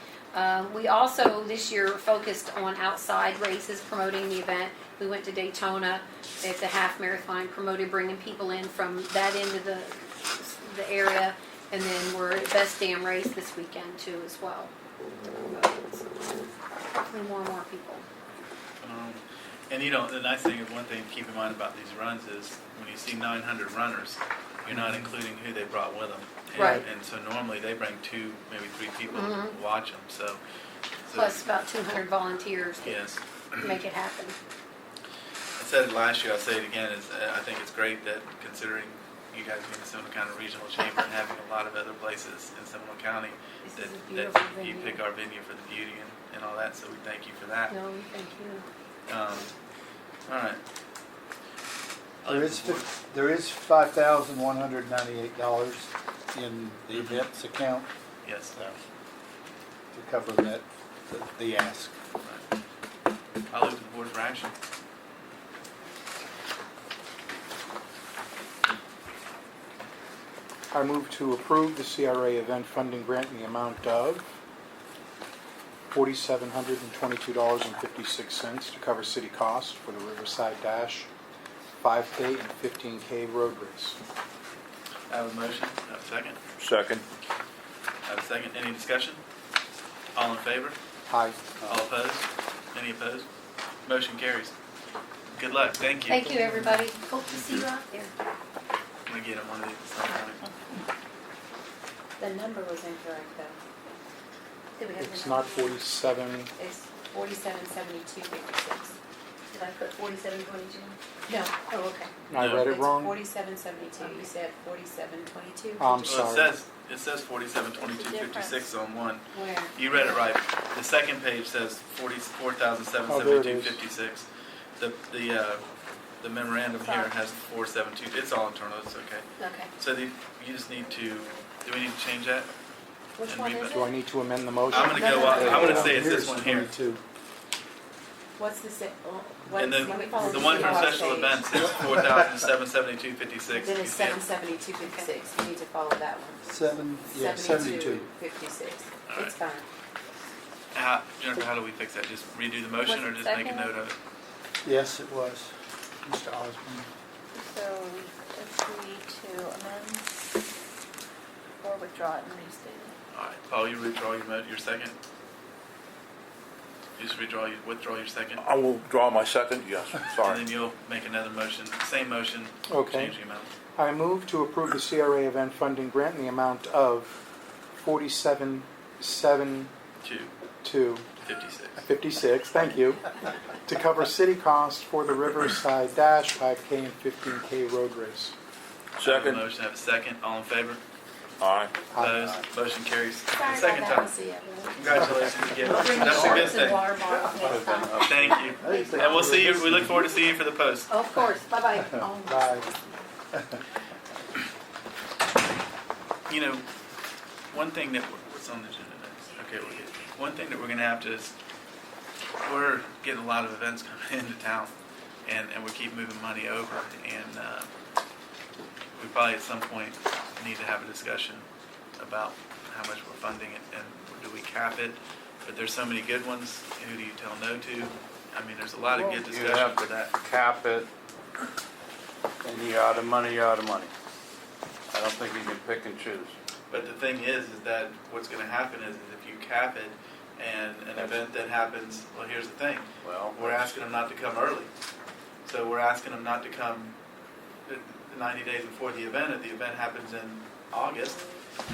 We also this year focused on outside races, promoting the event. We went to Daytona at the half marathon, promoted bringing people in from that end of the area, and then we're at Best Damn Race this weekend too as well. Hopefully more and more people. And you know, the nice thing is one thing to keep in mind about these runs is when you see 900 runners, you're not including who they brought with them. And, Right. And so normally they bring 2, maybe 3 people to watch them. So Plus about 200 volunteers to yes. make it happen. I said it last year, I'll say it again, is I think it's great that considering you guys being the Seminole County Regional Chamber and having a lot of other places in Seminole County, This is a that beautiful you venue. pick our venue for the beauty and all that, so we thank you for that. No, thank you. All right. I'll leave it to the board. There is $5,198 in the events account Yes. to cover the ask. I'll leave it to the board for action. I move to approve the CRA event funding grant in the amount of $4,722.56 to cover city costs for the Riverside Dash 5K and 15K road race. I have a motion. I have a second. Second. I have a second. Any discussion? All in favor? Aye. All opposed? Any opposed? Motion carries. Good luck. Thank you. Thank you, everybody. Hope to see you out there. I'm going to get him one of these at some point. The number was incorrect, though. Did we have It's the not number? 47, It's 4772.56. Did I put 4722? No, oh, okay. I read it It's wrong? 4772, you said 4722. I'm Well, sorry. it says 472256 on one. Where? You read it right. The second page says Oh, there it is. 44,772.56. The memorandum here has 472. It's all internal. It's okay. Okay. So you just need to. Do we need to change that? Which And one read is that. Do I need to amend the motion? I'm going to go. I'm going to say it's this one here. 22. What's the, And then let me follow the one from CR special page. events is 4,772.56. Then it's 772.56, you need to follow that one. 72. 56, All right. it's fine. Jennifer, how do we fix that? Just redo the motion Was or it just make a second? note of it? Yes, it was. Mr. Osborne. So if we need to amend or withdraw it and restate it. All right, Paul, you withdraw your second? You just withdraw your second? I will draw my second, yes, And sorry. then you'll make another motion, same motion, Okay. change the amount. I move to approve the CRA event funding grant in the amount of $47,752.56, 256. thank you, to cover city costs for the Riverside Dash 5K and 15K road race. I have a Second. motion, I have a second, all in favor? Aye. Opposed? Motion carries. Sorry Second about that, time. we'll see you. Congratulations again. Bring That's a shorts good and thing. water bottles next time. Thank you. And we'll see you, we look forward to seeing you for the post. Of course, bye-bye. Bye. You know, one thing that, what's on the agenda next? Okay, we'll get, one thing that we're gonna have to is, we're getting a lot of events coming into town, and we keep moving money over, and we probably at some point need to have a discussion about how much we're funding it, and do we cap it? But there's so many good ones, who do you tell no to? I mean, there's a lot of good You discussion have for to that. cap it, and you're out of money, you're out of money. I don't think you can pick and choose. But the thing is that what's gonna happen is if you cap it, and an event that happens, well, here's the thing. Well, We're asking them not to come early. So we're asking them not to come 90 days before the event. If the event happens in August,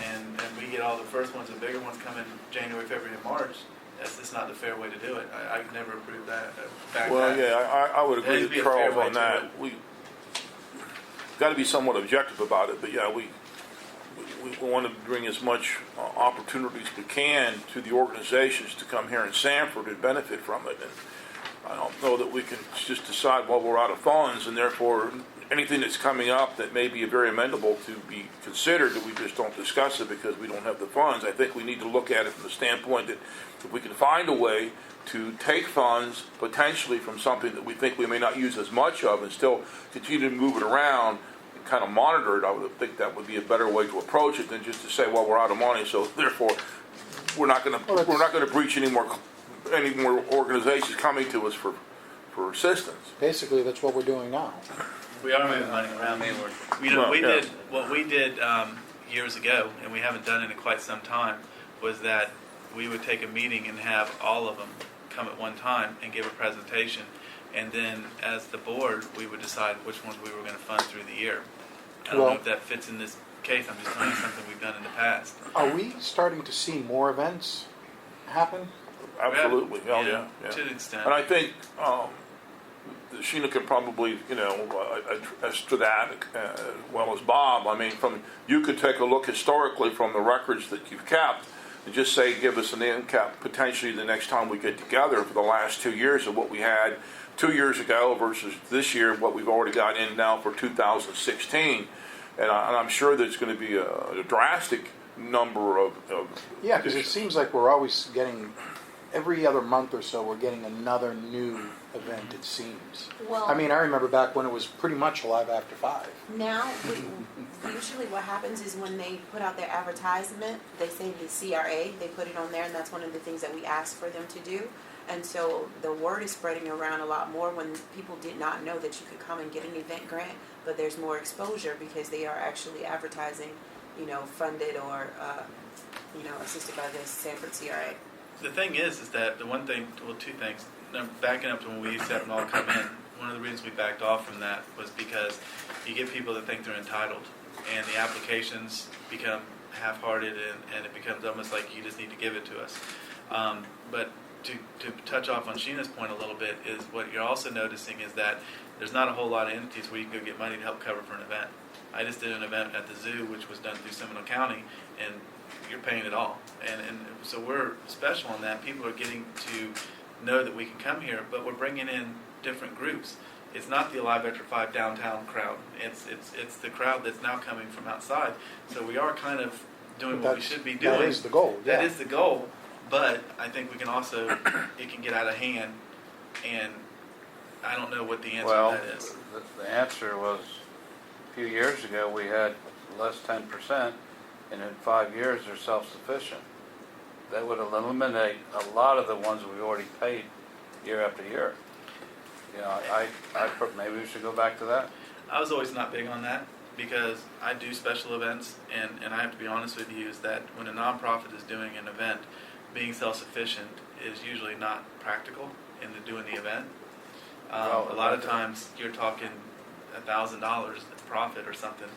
and we get all the first ones, the bigger ones come in January, February, and March, that's just not the fair way to do it. I could never approve that. Well, yeah, I would There agree needs to with be a fair Charles way on to that. it. We got to be somewhat objective about it, but yeah, we want to bring as much opportunities as we can to the organizations to come here in Sanford and benefit from it. And I don't know that we can just decide, well, we're out of funds, and therefore anything that's coming up that may be very amenable to be considered, that we just don't discuss it because we don't have the funds. I think we need to look at it from the standpoint that if we can find a way to take funds potentially from something that we think we may not use as much of and still continue to move it around and kind of monitor it, I would think that would be a better way to approach it than just to say, well, we're out of money, so therefore we're not going to breach any more organizations coming to us for assistance. Basically, that's what we're doing now. We are moving money around. You know, Well, yeah. what we did years ago, and we haven't done it in quite some time, was that we would take a meeting and have all of them come at one time and give a presentation. And then as the board, we would decide which ones we were going to fund through the year. I don't know Well- if that fits in this case. I'm just telling you something we've done in the past. Are we starting to see more events happen? Absolutely, hell Yeah, yeah. to an extent. And I think Sheena can probably, attest to that as well as Bob. I mean, you could take a look historically from the records that you've kept and just say, give us an end cap potentially the next time we get together for the last 2 years of what we had 2 years ago versus this year, what we've already got in now for 2016. And I'm sure there's going to be a drastic number of Yeah, because it seems like we're always getting, every other month or so, we're getting another new event, it seems. Well, I mean, I remember back when it was pretty much Alive After 5. now, usually what happens is when they put out their advertisement, they say the CRA, they put it on there, and that's one of the things that we ask for them to do. And so the word is spreading around a lot more when people did not know that you could come and get an event grant, but there's more exposure because they are actually advertising, funded or, assisted by the Sanford CRA. The thing is that the one thing, well, two things. Backing up to when we used to have them all come in, one of the reasons we backed off from that was because you get people that think they're entitled, and the applications become half-hearted, and it becomes almost like you just need to give it to us. But to touch off on Sheena's point a little bit is what you're also noticing is that there's not a whole lot of entities where you can go get money to help cover for an event. I just did an event at the zoo, which was done through Seminole County, and you're paying it all. And so we're special in that people are getting to know that we can come here, but we're bringing in different groups. It's not the Alive After 5 downtown crowd. It's the crowd that's now coming from outside. So we are kind of doing what we should be doing. That is the goal. That is the goal, but I think we can also, it can get out of hand, and I don't know what the answer Well, to that is. the answer was, a few years ago, we had less 10%, and in 5 years, they're self-sufficient. That would eliminate a lot of the ones we already paid year after year. Maybe we should go back to that. I was always not big on that because I do special events, and I have to be honest with you, is that when a nonprofit is doing an event, being self-sufficient is usually not practical in doing the event. A lot of times you're talking $1,000 profit or something,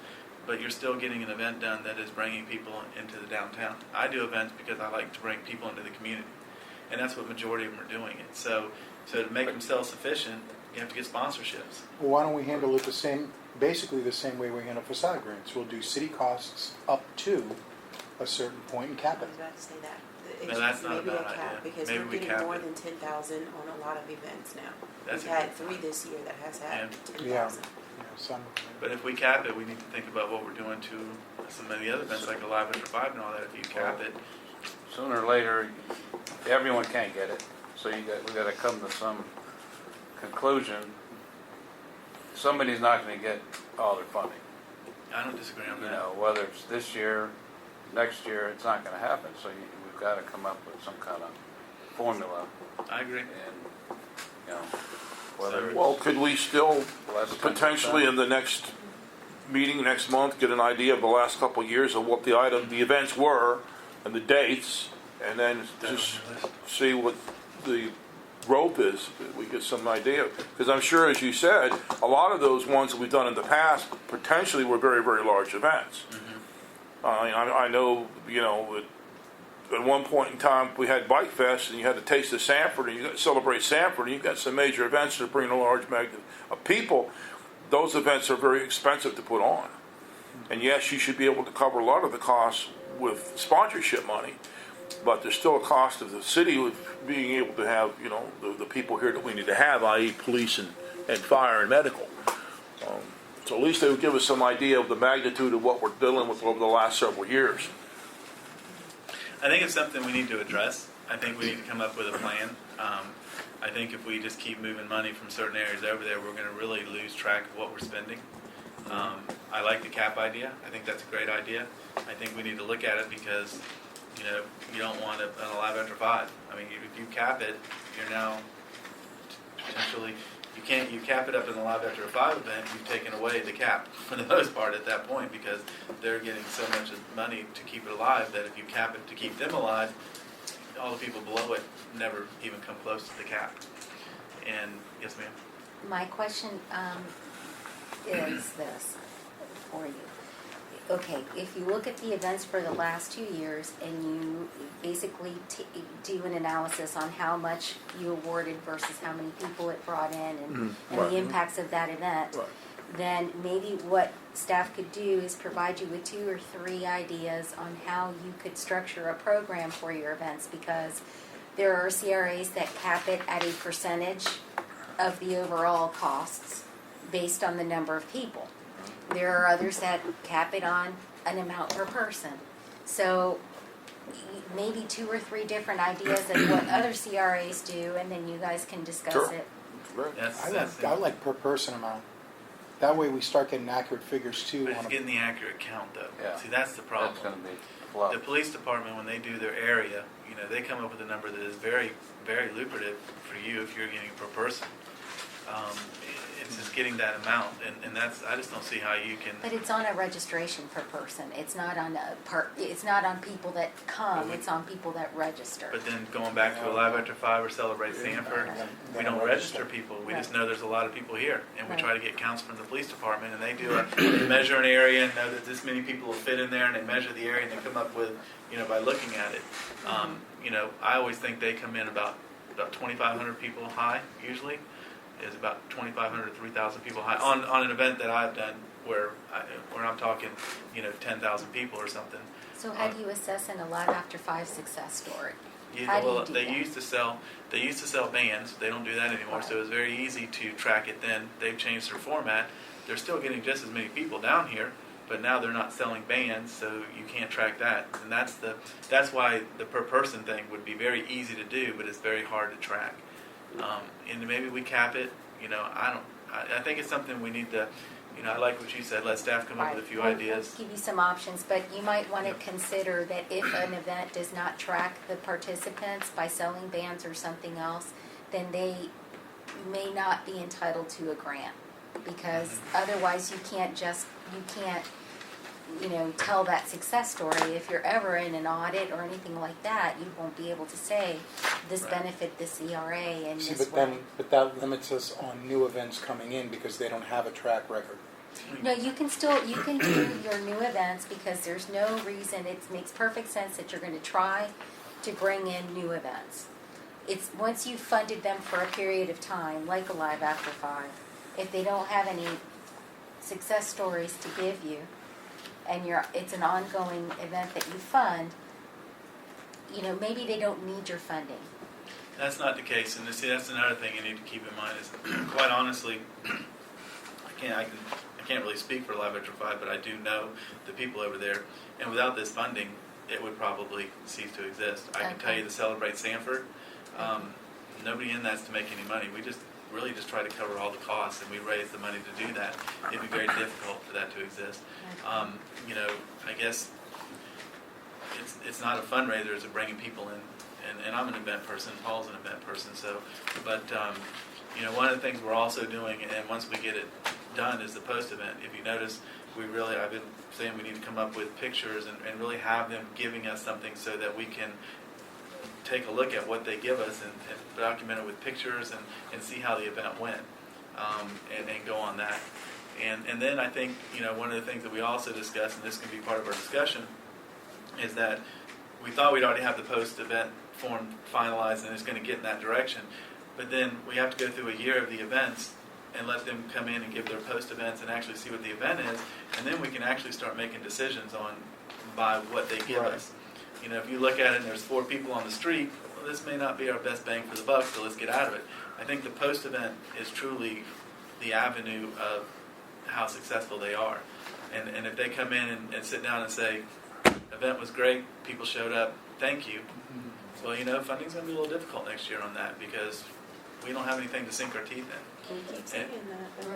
but you're still getting an event done that is bringing people into the downtown. I do events because I like to bring people into the community, and that's what majority of them are doing it. So to make them self-sufficient, you have to get sponsorships. Well, why don't we handle it basically the same way we handle facade grants? We'll do city costs up to a certain point and cap I it. was about to say that. No, that's not a Maybe bad cap, idea. because Maybe we're we getting cap more it. than 10,000 on a lot of events now. That's We've a had 3 this year that has had Yeah. 10,000. But if we cap it, we need to think about what we're doing to some of the other events like Alive After 5 and all that. If you cap it, Sooner or later, everyone can't get it, so we got to come to some conclusion. Somebody's not going to get all their funding. I don't disagree on that. Whether it's this year, next year, it's not going to happen. So we've got to come up with some kind of formula. I agree. And whether it's Well, could we still less than potentially 10%. in the next meeting next month get an idea of the last couple of years of what the events were and the dates, and then just see what the growth is? We get some idea, because I'm sure, as you said, a lot of those ones that we've done in the past potentially were very, very large events. I know, at one point in time we had Bike Fest, and you had the Taste of Sanford, and you got to celebrate Sanford, and you've got some major events that bring a large magnet of people. Those events are very expensive to put on. And yes, you should be able to cover a lot of the costs with sponsorship money, but there's still a cost of the city with being able to have, the people here that we need to have, i.e. police and fire and medical. So at least they would give us some idea of the magnitude of what we're dealing with over the last several years. I think it's something we need to address. I think we need to come up with a plan. I think if we just keep moving money from certain areas over there, we're going to really lose track of what we're spending. I like the cap idea. I think that's a great idea. I think we need to look at it because, you don't want an Alive After 5. I mean, if you cap it, you're now potentially, you cap it up in the Alive After 5 event, you've taken away the cap for the most part at that point, because they're getting so much money to keep it alive that if you cap it to keep them alive, all the people below it never even come close to the cap. And yes, ma'am. My question is this for you. Okay, if you look at the events for the last 2 years and you basically do an analysis on how much you awarded versus how many people it brought in and the impacts of that event, then maybe what staff could do is provide you with 2 or 3 ideas on how you could structure a program for your events, because there are CRAs that cap it at a percentage of the overall costs based on the number of people. There are others that cap it on an amount per person. So maybe 2 or 3 different ideas of what other CRAs do, and then you guys can discuss Sure. it. I like per person amount. That way we start getting accurate figures too. But on it's a- getting the accurate count though. Yeah. See, that's the problem. That's gonna be The fluff. police department, when they do their area, you know, they come up with a number that is very, very lucrative for you if you're getting per person. It's just getting that amount, and that's, I just don't see how you can. But it's on a registration per person. It's not on it's not on people that come, it's on people that register. But then going back to Alive After 5 or Celebrate Sanford, we don't register people. We just know there's a lot of people here, and we Right. try to get counts from the police department, and they measure an area and know that this many people will fit in there, and they measure the area and they come up with, you know, by looking at it. You know, I always think they come in about 2,500 people high usually. Is about 2,500 to 3,000 people high on an event that I've done where I'm talking, you know, 10,000 people or something. So how do you assess an Alive After 5 success story? You How know, do you well, do they that? used to sell bands. They don't do that anymore, so it's very easy to track it. Then they've changed their format. They're still getting just as many people down here, but now they're not selling bands, so you can't track that. And that's why the per person thing would be very easy to do, but it's very hard to track. And maybe we cap it. You know, I think it's something we need to. You know, I like what you said. Let staff come up with a few We'll ideas. give you some options, but you might want to Yep. consider that if an event does not track the participants by selling bands or something else, then they may not be entitled to a grant, because Mm-hmm. otherwise you can't, you know, tell that success story. If you're ever in an audit or anything like that, you won't be able to say this Right. benefit the CRA in See, this but way. then, but that limits us on new events coming in because they don't have a track record. No, you can do your new events, because there's no reason, it makes perfect sense that you're going to try to bring in new events. It's once you've funded them for a period of time, like Alive After 5, if they don't have any success stories to give you, and it's an ongoing event that you fund, you know, maybe they don't need your funding. That's not the case, and see, that's another thing you need to keep in mind is, quite honestly, I can't really speak for Live After 5, but I do know the people over there, and without this funding, it would probably cease to exist. I can tell you to Celebrate Sanford, nobody in that's to make any money. We just really just try to cover all the costs, and we raise the money to do that. It'd be very difficult for that to exist. You know, I guess it's not a fundraiser, it's a bringing people in. And I'm an event person, Paul's an event person, so, but, you know, one of the things we're also doing, and once we get it done, is the post-event. If you notice, I've been saying we need to come up with pictures and really have them giving us something so that we can take a look at what they give us and document it with pictures and see how the event went, and go on that. And then I think, you know, one of the things that we also discussed, and this can be part of our discussion, is that we thought we'd already have the post-event form finalized and it's going to get in that direction. But then we have to go through a year of the events and let them come in and give their post-events and actually see what the event is. And then we can actually start making decisions by what they give us. You know, if you look at it and there's 4 people on the street, well, this may not be our best bang for the buck, so let's get out of it. I think the post-event is truly the avenue of how successful they are. And if they come in and sit down and say, event was great, people showed up, thank you. Well, you know, funding's going to be a little difficult next year on that because we don't have anything to sink our teeth in. We keep saying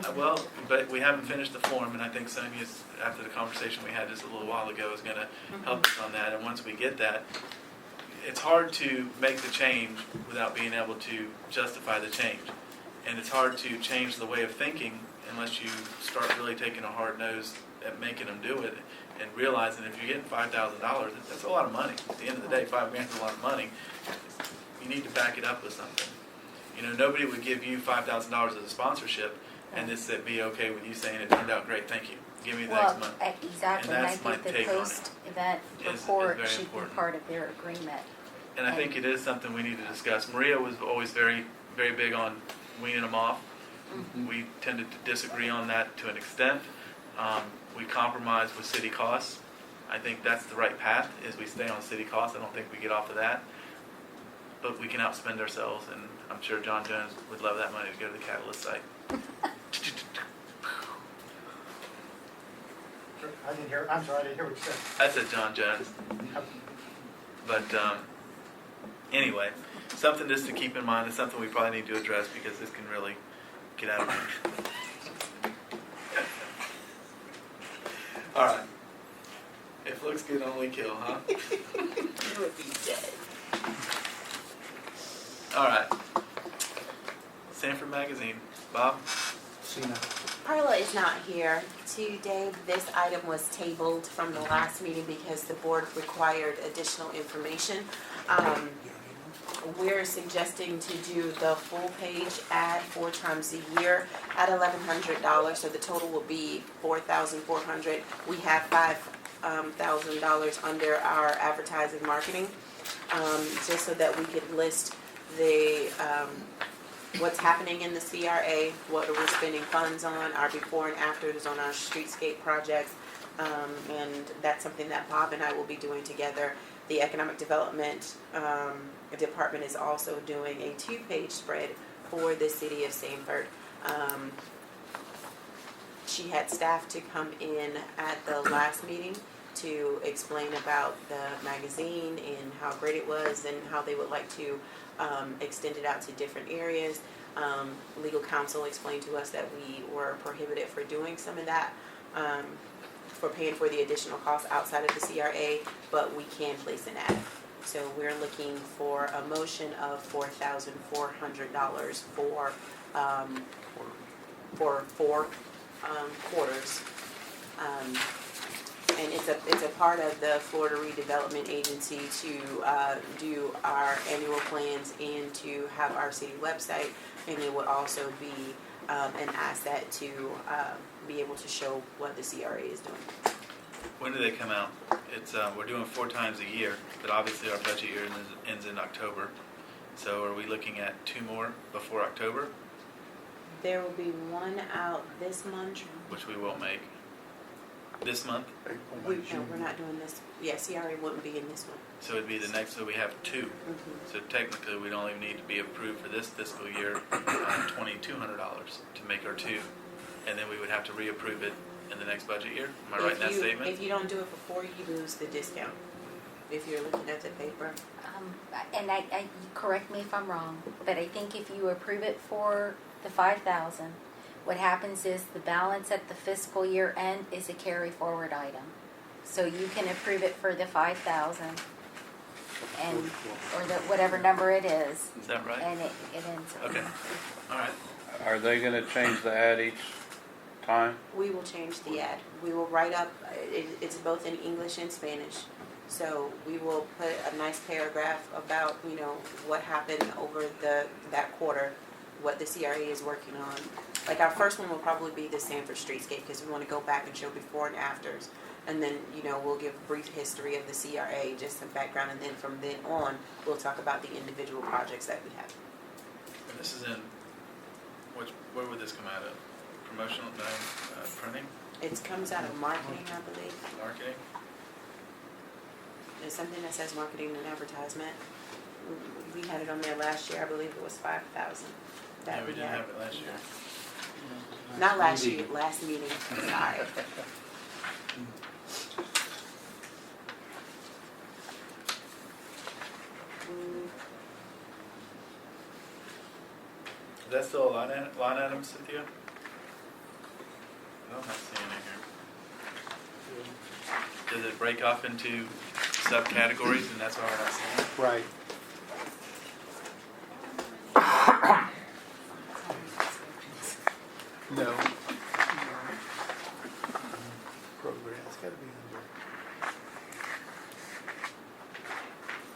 that. Well, but we haven't finished the form, and I think Sonia's, after the conversation we had just a little while ago, is going to help us on that. And once we get that, it's hard to make the change without being able to justify the change. And it's hard to change the way of thinking unless you start really taking a hard nose at making them do it and realizing if you're getting $5,000, that's a lot of money. At the end of the day, $5,000 is a lot of money. You need to back it up with something. You know, nobody would give you $5,000 as a sponsorship and this would be okay with you saying it turned out great, thank you. Give me the next month. Exactly, And and I that's my think the take on it. post-event Is report very should be important. part of their agreement. And I think it is something we need to discuss. Maria was always very, very big on weaning them off. We tended to disagree on that to an extent. We compromised with city costs. I think that's the right path, is we stay on city costs. I don't think we get off of that. but we can outspend ourselves, and I'm sure John Jones would love that money to go to the Catalyst site. I didn't hear, I'm sorry, I didn't hear what you said. I said John Jones. But anyway, something just to keep in mind. It's something we probably need to address because this can really get out of hand. All right. If looks good, only kill, huh? You would be dead. All right. Sanford Magazine. Bob? Cena. Carla is not here today. This item was tabled from the last meeting because the board required additional information. We're suggesting to do the full page ad 4 times a year at $1,100, so the total will be $4,400. We have $5,000 under our advertising marketing, just so that we could list the what's happening in the CRA, what we're spending funds on, our before and afters on our streetscape projects, and that's something that Bob and I will be doing together. The Economic Development Department is also doing a 2-page spread for the city of Sanford. She had staff to come in at the last meeting to explain about the magazine and how great it was and how they would like to extend it out to different areas. Legal counsel explained to us that we were prohibited for doing some of that, for paying for the additional costs outside of the CRA, but we can place an ad. So we're looking for a motion of $4,400 for 4 quarters. And it's a part of the Florida Redevelopment Agency to do our annual plans and to have our city website, and it would also be an asset to be able to show what the CRA is doing. When do they come out? It's we're doing 4 times a year, but obviously our budget year ends in October. So are we looking at 2 more before October, There will be one out this month. which we won't make this month? No, we're not doing this. Yeah, CRA wouldn't be in this one. So it'd be the next. So we have 2. So technically, we'd only need to be approved for this fiscal year $2,200 to make our 2, and then we would have to reapprove it in the next budget year. Am I right in that statement? If you don't do it before, you lose the discount. If you're looking at the paper. And I, correct me if I'm wrong, but I think if you approve it for the 5,000, what happens is the balance at the fiscal year end is a carry forward item. So you can approve it for the 5,000 and, or the, whatever number it is. Is that right? And it ends up. Okay. All right. Are they gonna change the ad each time? We will change the ad. We will write up, it's both in English and Spanish. So we will put a nice paragraph about, what happened over that quarter, what the CRA is working on. Like our first one will probably be the Sanford Streetscape because we want to go back and show before and afters. And then, we'll give a brief history of the CRA, just some background, and then from then on, we'll talk about the individual projects that we have. And this is in where would this come out of? Promotional, printing, It comes out of marketing, I believe. marketing. There's something that says marketing and advertisement. We had it on there last year. I believe it was 5,000. Yeah, we didn't have it last year. Not last year, last meeting. Sorry. Is that still a line item, Cynthia? I'm not seeing it here. Does it break off into subcategories, and that's why we're not seeing it? Right. No. Program, it's gotta be under.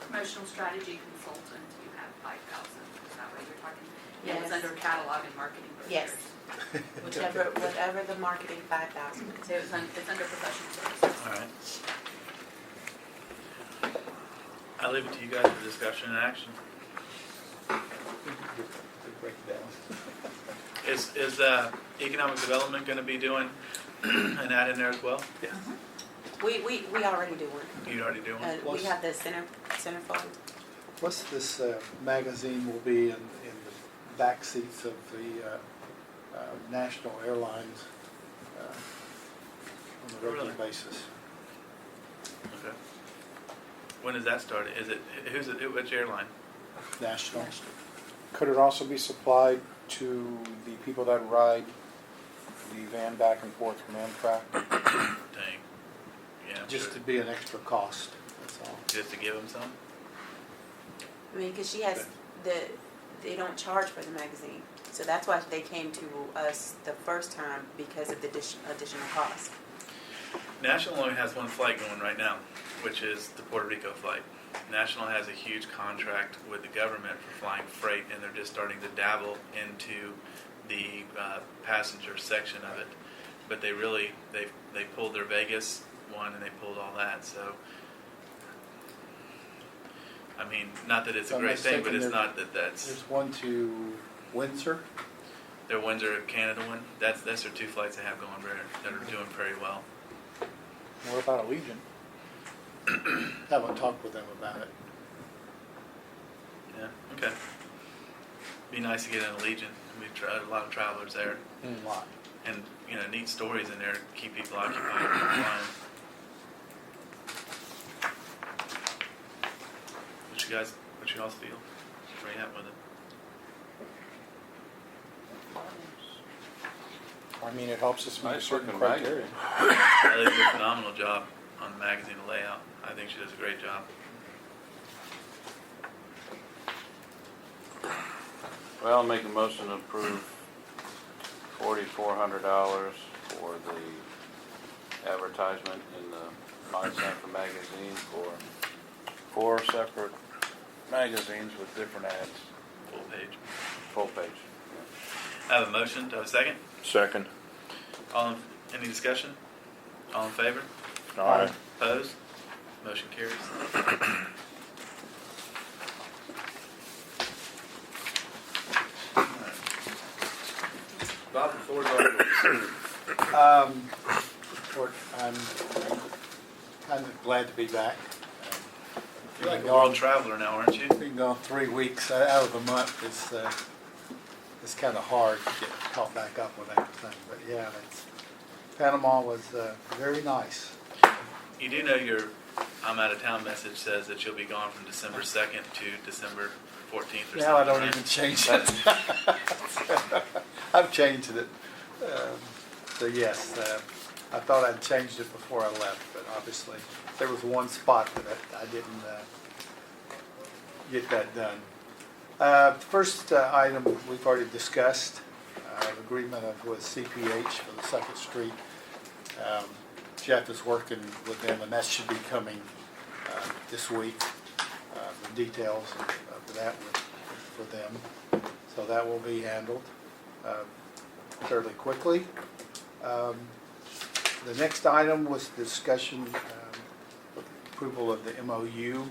Promotional strategy consultant, you have 5,000. Is that what you're talking? Yes. It's under catalog and marketing. Yes. Whatever the marketing 5,000. So it's under professional services. All right. I'll leave it to you guys for discussion and action. Break it down. Is economic development going to be doing an ad in there as well? Yeah. We already do one. You already do one? We have the centerfold. Plus, this magazine will be in the back seats of the national airlines on a regular Really? basis. Okay. When does that start? Is it, who's it, which airline? National. Could it also be supplied to the people that ride the van back and forth from Amtrak? Dang. Yeah, I'm Just sure. to be an extra cost, that's all. Just to give them some? I mean, because she has they don't charge for the magazine. So that's why they came to us the first time, because of the additional cost. National only has one flight going right now, which is the Puerto Rico flight. National has a huge contract with the government for flying freight, and they're just starting to dabble into the passenger section of it. But they pulled their Vegas one, and they pulled all that. So, I mean, not that it's If a I'm great thing, but mistaken, it's not that that's There's one to Windsor. their Windsor, Canada one. That's their two flights they have going that are doing very well. What about Allegiant? Haven't talked with them about it. Yeah. Okay. Be nice to get in a Legion. We've tried a lot of travelers there, A lot. and neat stories in there to keep people occupied when they're flying. What you all feel? Where you at with it? I mean, it helps us meet Nice certain looking criteria. I think she did a phenomenal job on the magazine layout. I think she does a great job. Well, I'll make a motion to approve $4,400 for the advertisement in the Mount Sanford magazine for 4 separate magazines with different ads, Full page. full page. I have a motion. Do I have a second? Second. Any discussion? All in favor? Aye. Opposed? Motion carries. Bob, the floor is all yours. I'm kind of glad to be back. You're like a world traveler now, aren't you? Being gone 3 weeks out of the month is kind of hard to get caught back up with everything. But yeah, Panama was very nice. You do know your I'm out of town message says that you'll be gone from December 2nd to December 14th or something. Now I don't right? even change it. I've changed it. So yes, I thought I'd changed it before I left, but obviously there was one spot that I didn't get that done. First item we've already discussed, agreement with CPH for the 2nd Street. Jeff is working with them, and that should be coming this week, the details of that for them. So that will be handled fairly quickly. The next item was discussion, approval of the MOU,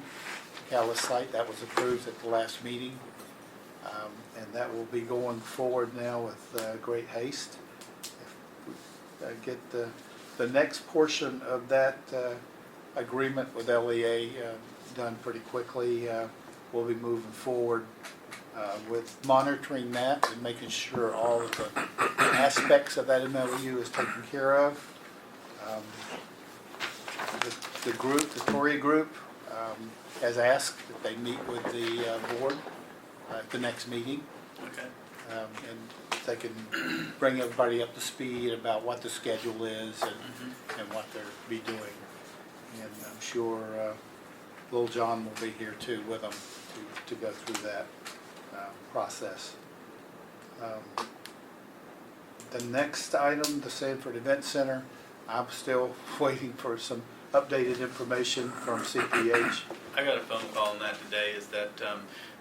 Callis site. That was approved at the last meeting. And that will be going forward now with great haste. If we get the next portion of that agreement with LEA done pretty quickly, we'll be moving forward with monitoring that and making sure all of the aspects of that MOU is taken care of. The group, the Tory group, has asked that they meet with the board at the next meeting. Okay. And they can bring everybody up to speed about what the schedule is and what they'll be doing. And I'm sure Lil John will be here too with them to go through that process. The next item, the Sanford Event Center, I'm still waiting for some updated information from CPH. I got a phone call on that today, is that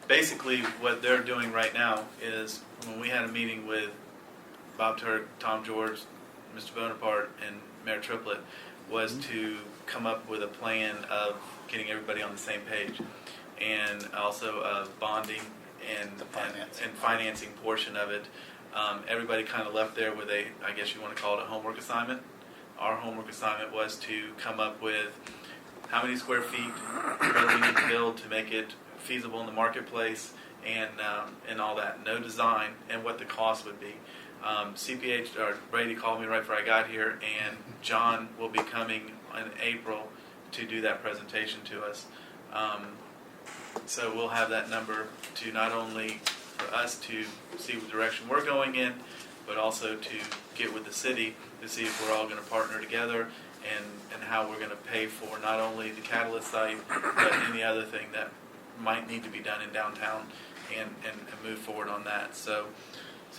basically what they're doing right now is when we had a meeting with Bob Turk, Tom George, Mr. Bonaparte, and Mayor Triplett, was to come up with a plan of getting everybody on the same page, and also of bonding and The financing. and financing portion of it. Everybody kind of left there with I guess you want to call it a homework assignment. Our homework assignment was to come up with how many square feet, what do we need to build to make it feasible in the marketplace and all that. No design and what the cost would be. CPH or Brady called me right before I got here, and John will be coming in April to do that presentation to us. So we'll have that number to not only for us to see what direction we're going in, but also to get with the city to see if we're all going to partner together and how we're going to pay for not only the Catalyst site, but any other thing that might need to be done in downtown and move forward on that. So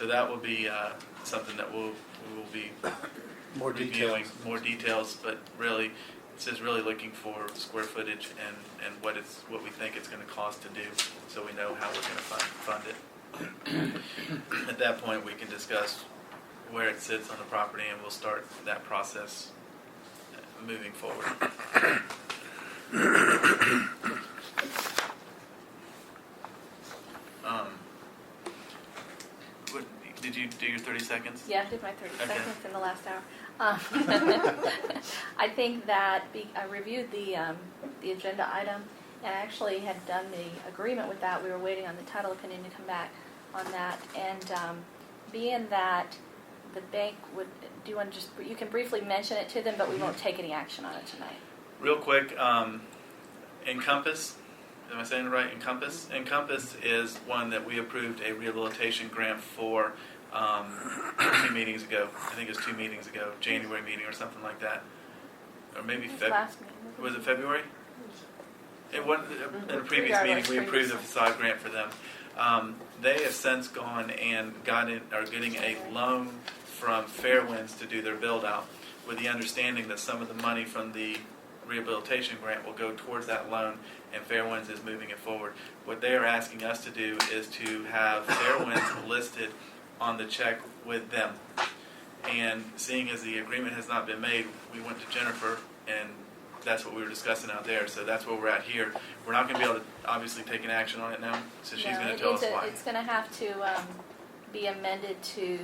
that will be something that we will be More reviewing, details. more details, but really, it's just really looking for square footage and what we think it's going to cost to do, so we know how we're going to fund it. At that point, we can discuss where it sits on the property, and we'll start that process moving forward. Did you do your 30 seconds? Yeah, I did my 30 Okay. seconds in the last hour. I think that I reviewed the agenda item and actually had done the agreement with that. We were waiting on the title opinion to come back on that. And being that the bank would, do you want to just, you can briefly mention it to them, but we won't take any action on it tonight. Real quick, Encompass, am I saying it right? Encompass? Encompass is one that we approved a rehabilitation grant for 2 meetings ago. I think it was 2 meetings ago, January meeting or something like that. Or maybe It was February. last meeting. Was it February? It wasn't, in a previous meeting, we approved the facade grant for them. They have since gone and are getting a loan from Fairwinds to do their build out, with the understanding that some of the money from the rehabilitation grant will go towards that loan, and Fairwinds is moving it forward. What they are asking us to do is to have Fairwinds listed on the check with them. And seeing as the agreement has not been made, we went to Jennifer, and that's what we were discussing out there. So that's where we're at here. We're not going to be able to obviously take an action on it now, so she's going to tell us why. It's going to have to be amended to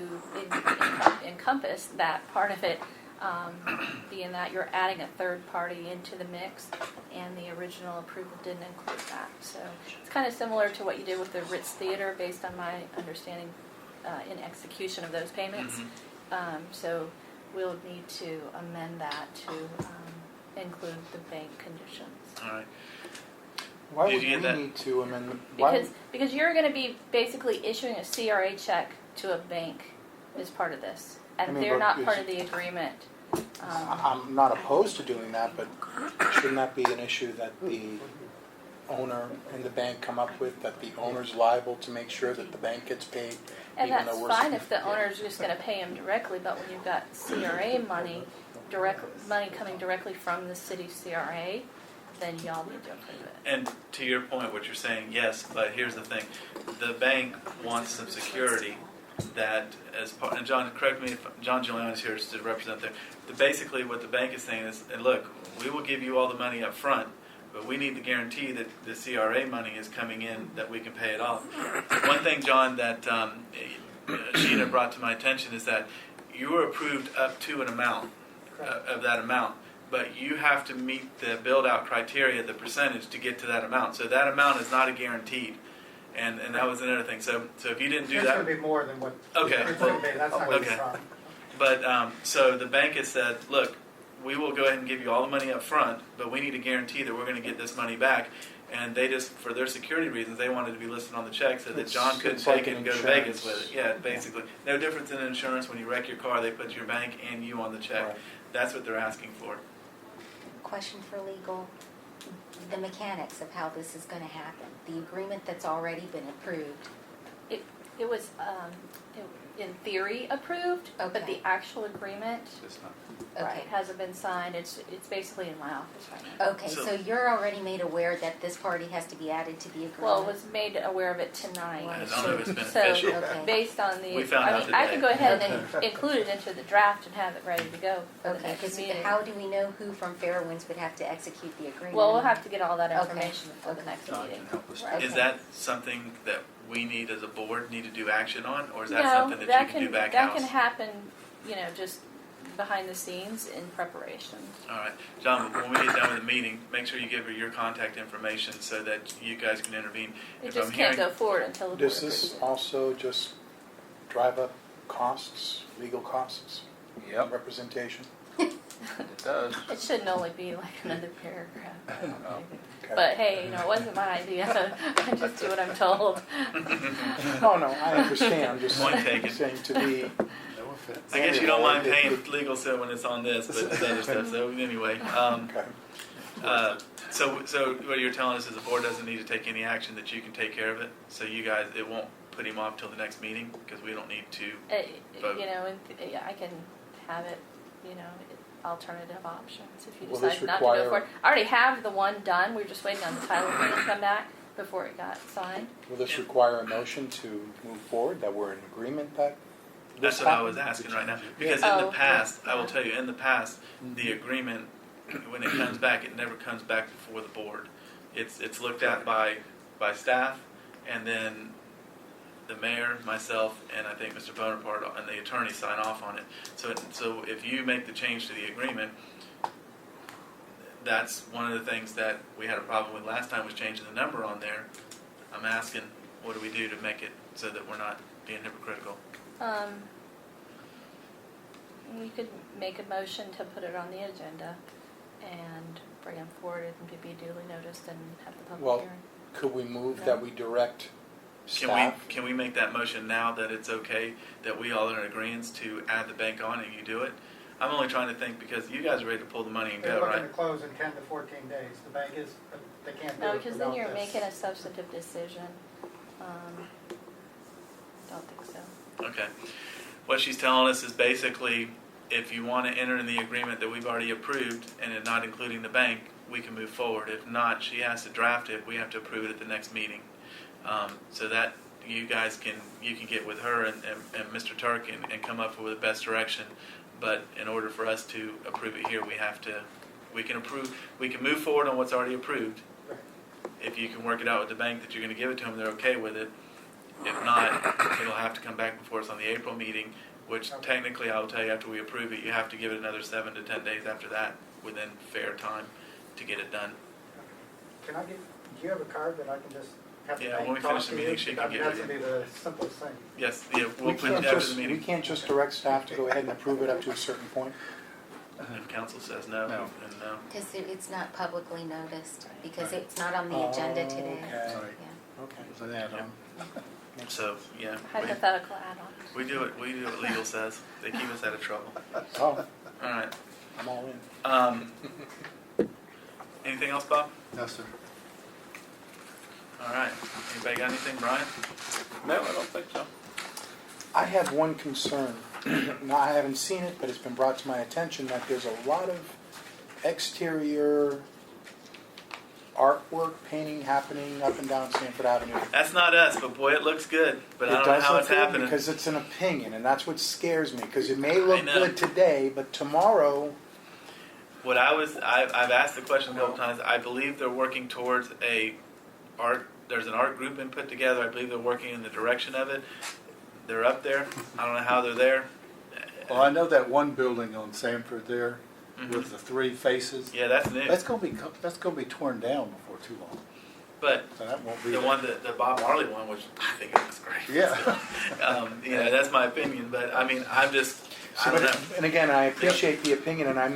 encompass that part of it, being that you're adding a third party into the mix, and the original approval didn't include that. So it's kind of similar to what you did with the Ritz Theater, based on my understanding in execution of those payments. So we'll need to amend that to include the bank conditions. All right. Why Did would you we get that? need to amend the? Because you're going to be basically issuing a CRA check to a bank as part of this, and I mean, they're but not is- part of the agreement. I'm not opposed to doing that, but shouldn't that be an issue that the owner and the bank come up with, that the owner's liable to make sure that the bank gets paid? And even that's though we're fine if the owner's just going to pay him directly, but when you've got CRA money coming directly from the city CRA, then y'all need to approve it. And to your point, what you're saying, yes, but here's the thing. The bank wants some security that as part, and John, correct me if John Giuliani is here to represent them. Basically what the bank is saying is, and look, we will give you all the money up front, but we need to guarantee that the CRA money is coming in, that we can pay it off. One thing, John, that Sheena brought to my attention is that you were approved up to an amount of that amount, but you have to meet the build-out criteria, the percentage, to get to that amount. So that amount is not a guaranteed, and that was another thing. So if you didn't do It's that, going to be more than what. Okay. It's going to be, that's not what Okay. it's from. but so the bank has said, look, we will go ahead and give you all the money up front, but we need to guarantee that we're going to get this money back. And they just, for their security reasons, they wanted to be listed on the check so that John couldn't It's like take it an and go to insurance. Vegas with it. Yeah, basically. No difference in insurance. When you wreck your car, they put your bank and you on the check. Right. That's what they're asking for. Question for legal, the mechanics of how this is going to happen. The agreement that's already been approved. It was, in theory, approved, but the Okay. actual agreement Okay. hasn't been signed. It's basically in my office right now. Okay, So- so you're already made aware that this party has to be added to the agreement? Well, it was made aware of it tonight. I don't know if it's been So, official. Okay. based on the, We found out I today. can go ahead and include it into the draft and have it ready to go for the Okay, next because meeting. how do we know who from Fairwinds would have to execute the agreement? Well, we'll have to get all that Okay. information before the next meeting. Right. Is that something that we need as a board need to do action on, or is that No, something that you can do back that house? can happen, just behind the scenes in preparation. All right, John, when we get done with the meeting, make sure you give her your contact information so that you guys can intervene. It If just I'm can't hearing- go forward until the board Does approves this it. also just drive up costs, legal costs, Yep, representation? it does. It shouldn't only be like another paragraph. Okay. But hey, it wasn't my idea. I just do what I'm told. Oh, no, I understand, I'm just Point taken. saying to be, No offense. I guess you don't mind It- paying it- legal so when it's on this, but it's other stuff, so anyway. okay. So what you're telling us is the board doesn't need to take any action, that you can take care of it? So you guys, it won't put him off till the next meeting, because we don't need to vote? You know, yeah, I can have it, you know, alternative options if you Will this decide not to require- go for it. I already have the one done. We were just waiting on the title agreement to come back before it got signed. Will this require a motion to move forward, that we're in agreement that That's this what I was happens? asking right now. Because in the Oh, past, yeah. I will tell you, in the past, the agreement, when it comes back, it never comes back before the board. It's looked at by staff, and then the mayor, myself, and I think Mr. Bonaparte and the attorney sign off on it. So if you make the change to the agreement, that's one of the things that we had a problem with last time, was changing the number on there. I'm asking, what do we do to make it so that we're not being hypocritical? We could make a motion to put it on the agenda and bring them forward and to be duly noticed and have the public Well, hearing. could we move No. that we direct Can staff? we make that motion now that it's okay, that we all are in agreement to add the bank on and you do it? I'm only trying to think because you guys are ready to pull the money and They're go, looking right? to close in 10 to 14 days. The bank is, but they can't do No, it because then without you're this. making a substantive decision. Don't think so. Okay. What she's telling us is basically, if you want to enter in the agreement that we've already approved and it not including the bank, we can move forward. If not, she has to draft it. We have to approve it at the next meeting. So that you guys can get with her and Mr. Turk and come up with the best direction. But in order for us to approve it here, we can move forward on what's already approved. Right. If you can work it out with the bank that you're going to give it to them, they're okay with it. If not, it'll have to come back before us on the April meeting, which Okay. technically I will tell you after we approve it, you have to give it another 7 to 10 days after that within fair time to get it done. Can I get, do you have a card that I can just have the Yeah, bank when we talk finish to the you? meeting, she can I mean, get that's with going to be the simplest thing. Yes, yeah, we'll We put it can't after just, the we meeting. can't just direct staff to go ahead and approve it up to a certain point? If council says no, No. then no. Because it's not publicly noticed, because it's not on the agenda today. Okay. Right. Yeah. Okay. It's an add-on. So, yeah, Hypothetical add-on. we do what legal says. They keep us out of trouble. Oh, All right. I'm all in. Anything else, Bob? No, sir. All right. Anybody got anything, Brian? No, I don't think so. I have one concern. Now, I haven't seen it, but it's been brought to my attention that there's a lot of exterior artwork, painting happening up and down Sanford Avenue. That's not us, but boy, it looks good. But I It don't know does how look it's good happening. because it's an opinion, and that's what scares me, because it may look know. good today, but tomorrow, What I've asked the question a couple times. I believe they're working towards there's an art group been put together. I believe they're working in the direction of it. They're up there. I don't know how they're there. Well, I know that one building on Sanford there with the three faces. Yeah, that's new. That's going to be torn down before too long. But So that won't be the there. one the Bob Marley one, which I think it looks great. Yeah. That's my opinion. But I mean, I don't know. and again, I appreciate the opinion, and I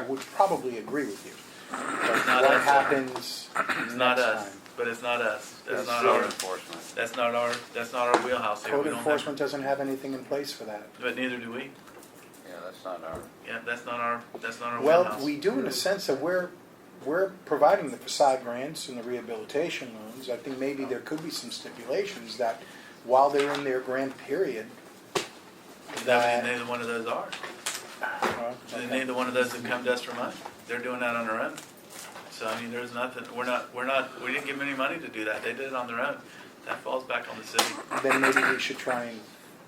would probably agree with you. But Not what us. happens It's not next us. time? But it's not us. That's It's not code our. enforcement. That's not our wheelhouse here. Code We don't enforcement doesn't have anything in place for that. But neither do we. Yeah, that's not our. Yeah, that's not our Well, wheelhouse. we do in the sense that we're providing the facade grants and the rehabilitation loans. I think maybe there could be some stipulations that while they're in their grant period, That neither one of those are. okay. Neither one of those have come to us for money. They're doing that on their own. So I mean, there's nothing. We didn't give them any money to do that. They did it on their own. That falls back on the city. Then maybe we should try and,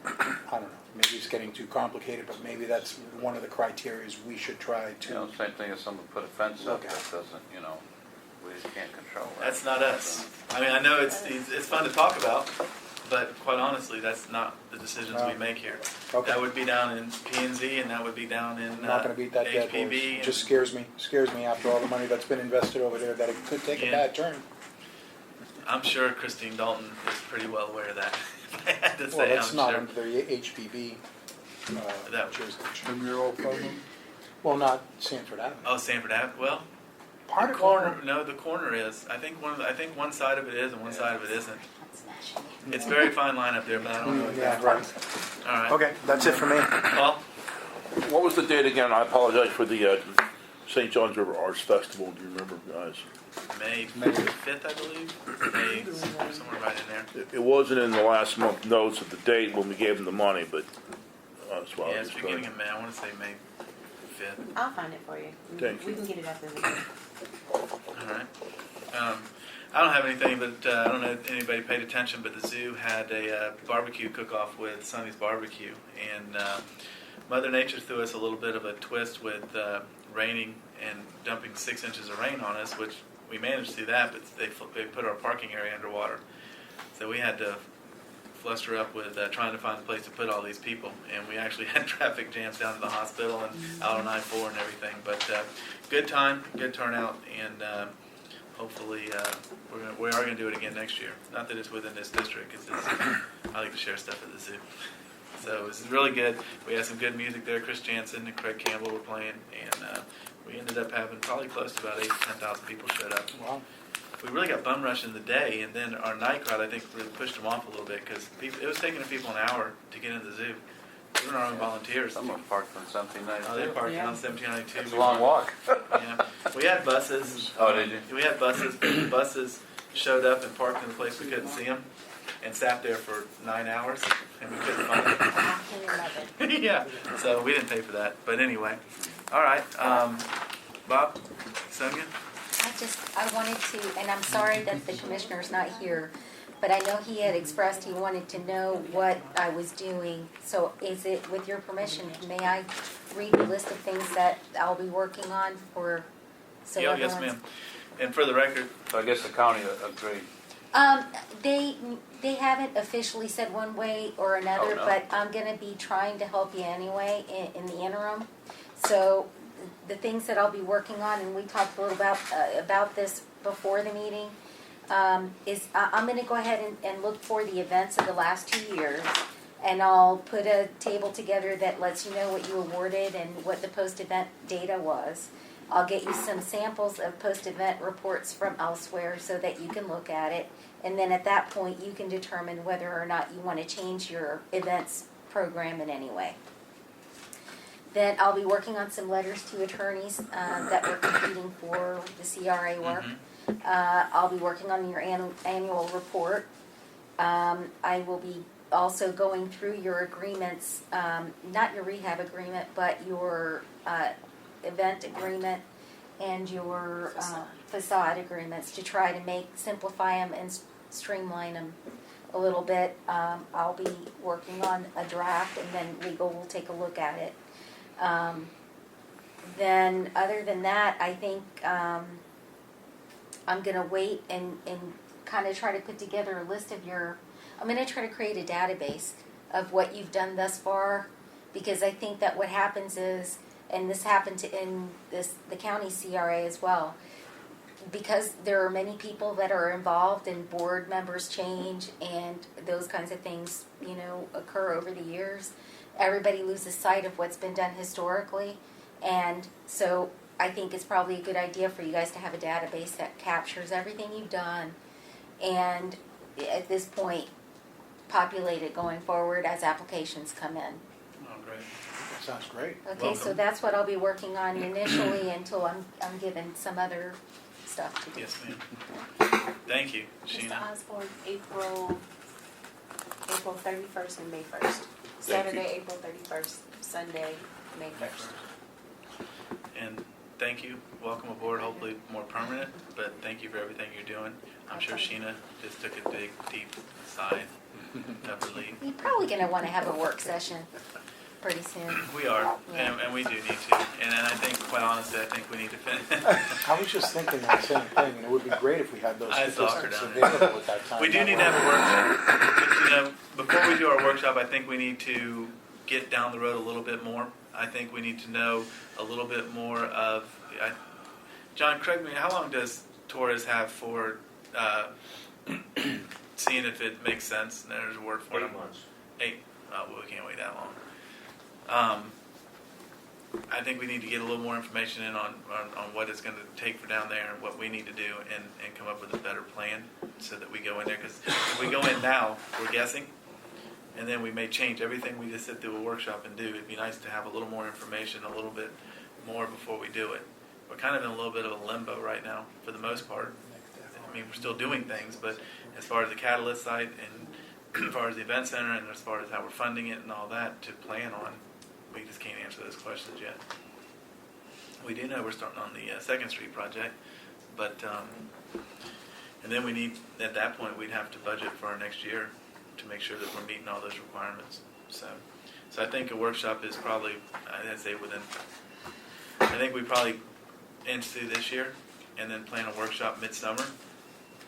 I don't know, maybe it's getting too complicated, but maybe that's one of the criteria we should try You know, to. same thing as someone put a fence up Okay. that doesn't, we just can't control that. That's not us. I mean, I know it's fun to talk about, but quite honestly, that's not the decisions we make here. Okay. That would be down in P and Z, and that would be down in I'm not gonna beat that dead horse. HPV. It just scares me after all the money that's been invested over there, that it could take a Yeah. bad turn. I'm sure Christine Dalton is pretty well aware of that. If I had to Well, say, that's I'm not sure. under the HPV That- jurisdiction. In your old program? Well, not Sanford Avenue. Oh, Sanford Ave. Well, Part the of corner. No, the corner is. I think one side of it is, and one side of it isn't. It's very fine line up there, but I don't know Yeah, exactly. right. All right. Okay, that's it for me. Well, What was the date again? I apologize for the St. John's River Arts Festival. Do you remember, guys? May 5th, I believe. May somewhere right in there. It wasn't in the last month notes of the date when we gave them the money, but that's why I Yeah, was it's just beginning trying. of May. I want to say May 5th. I'll find it for you. Thank We you. can get it up there. All right. I don't have anything, but I don't know if anybody paid attention, but the zoo had a barbecue cook-off with Sonny's Barbecue, and Mother Nature threw us a little bit of a twist with raining and dumping 6 inches of rain on us, which we managed to do that, but they put our parking area underwater. So we had to fluster up with trying to find a place to put all these people, and we actually had traffic jams down to the hospital and out on I-4 and everything. But good time, good turnout, and hopefully we are going to do it again next year. Not that it's within this district, it's just, I like to share stuff at the zoo. So this is really good. We had some good music there. Chris Jansen and Craig Campbell were playing, and we ended up having probably close to about 8,000 to 10,000 people showed up. Wow. We really got bum rushed in the day, and then our night crowd, I think, really pushed them off a little bit because it was taking the people an hour to get into the zoo. Even our own volunteers. Someone parked on 1792. Oh, they parked on 1792. It's a long walk. Yeah, we had buses. Oh, did you? We had buses. But the buses showed up and parked in a place we couldn't see them, and sat there for 9 hours, and we couldn't find them. I can imagine. Yeah, so we didn't pay for that. But anyway, all right. Bob, Sonia. I wanted to, and I'm sorry that the commissioner's not here, but I know he had expressed he wanted to know what I was doing. So is it, with your permission, may I read the list of things that I'll be working on for, so Yeah, yes, everyone's- ma'am. And for the record, So I guess the county agreed. They haven't officially said one way or another, Oh, no. but I'm gonna be trying to help you anyway in the interim. So the things that I'll be working on, and we talked a little about this before the meeting, is I'm gonna go ahead and look for the events of the last 2 years, and I'll put a table together that lets you know what you awarded and what the post-event data was. I'll get you some samples of post-event reports from elsewhere so that you can look at it. And then at that point, you can determine whether or not you want to change your events program in any way. Then I'll be working on some letters to attorneys that were competing for the CRA work. I'll be working on your annual report. I will be also going through your agreements, not your rehab agreement, but your event agreement and your facade agreements to try to simplify them and streamline them a little bit. I'll be working on a draft, and then legal will take a look at it. Then other than that, I think I'm going to wait and kind of try to put together a list of I'm going to try to create a database of what you've done thus far, because I think that what happens is, and this happened in the county CRA as well, because there are many people that are involved and board members change and those kinds of things, occur over the years. Everybody loses sight of what's been done historically. And so I think it's probably a good idea for you guys to have a database that captures everything you've done, and at this point, populate it going forward as applications come in. oh great. That sounds great. Okay, so Welcome. that's what I'll be working on initially until I'm given some other stuff to do. Yes, ma'am. Thank you, Mr. Sheena. Osborne, April 31st and May 1st. Saturday, April 31st, Sunday, May 1st. And thank you. Welcome aboard. Hopefully more permanent, but thank you for everything you're doing. I'm sure Sheena just took a big, deep sigh of relief. You're probably going to want to have a work session. pretty soon. We are, Yeah. and we do need to. And I think, quite honestly, I think we need to finish. I was just thinking that same thing, and it would be great if we had those I saw her statistics down there. available at that time. We do need to have a workshop. But, you know, before we do our workshop, I think we need to get down the road a little bit more. I think we need to know a little bit more of, John, correct me, how long does Torres have for seeing if it makes sense? There's a word for it. 8 months. 8. Oh, well, we can't wait that long. I think we need to get a little more information in on what it's going to take for down there and what we need to do and come up with a better plan so that we go in there. Because if we go in now, we're guessing, and then we may change everything we just sit through a workshop and do. It'd be nice to have a little more information, a little bit more before we do it. We're kind of in a little bit of a limbo right now for the most part. I mean, we're still doing things, but as far as the Catalyst site and as far as the event center and as far as how we're funding it and all that to plan on, we just can't answer those questions yet. We do know we're starting on the 2nd Street project, but and then we need, at that point, we'd have to budget for our next year to make sure that we're meeting all those requirements. So I think a workshop is probably, I'd say I think we probably inch through this year and then plan a workshop midsummer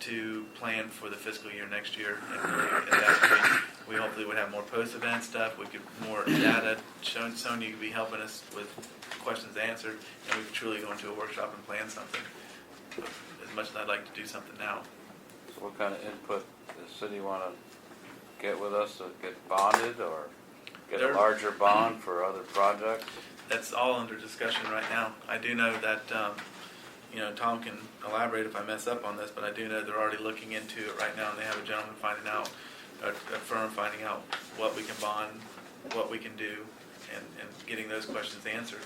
to plan for the fiscal year next year. And at that point, we hopefully would have more post-event stuff. We could more data. Sonia could be helping us with questions answered, and we could truly go into a workshop and plan something. But as much as I'd like to do something now. So what kind of input does the city want to get with us to get bonded or get a There- larger bond for other projects? That's all under discussion right now. I do know that, Tom can elaborate if I mess up on this, but I do know they're already looking into it right now, and they have a gentleman finding out, a firm finding out what we can bond, what we can do, and getting those questions answered.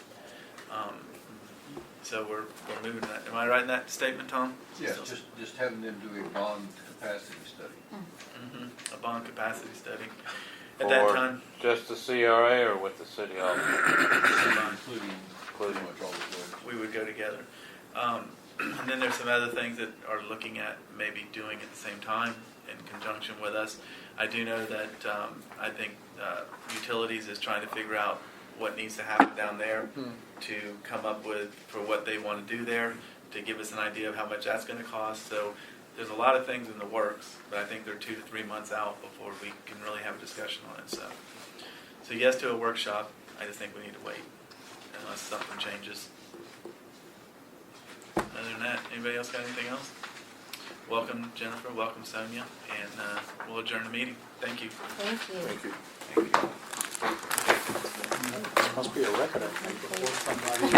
So we're moving that. Am I right in that statement, Tom? Yes, just having them do a bond capacity study. A bond capacity study. At that Or time, just the CRA or with the city also? Including pretty much all the boards. we would go together. And then there's some other things that are looking at maybe doing at the same time in conjunction with us. I do know that I think utilities is trying to figure out what needs to happen down there to come up with for what they want to do there, to give us an idea of how much that's going to cost. So there's a lot of things in the works, but I think they're 2 to 3 months out before we can really have a discussion on it. So yes to a workshop. I just think we need to wait unless something changes. Other than that, anybody else got anything else? Welcome, Jennifer. Welcome, Sonia. And we'll adjourn the meeting. Thank you. Thank you. Thank you. Thank you. Must be a record, I think, before somebody.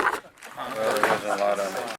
Well, there isn't a lot on it.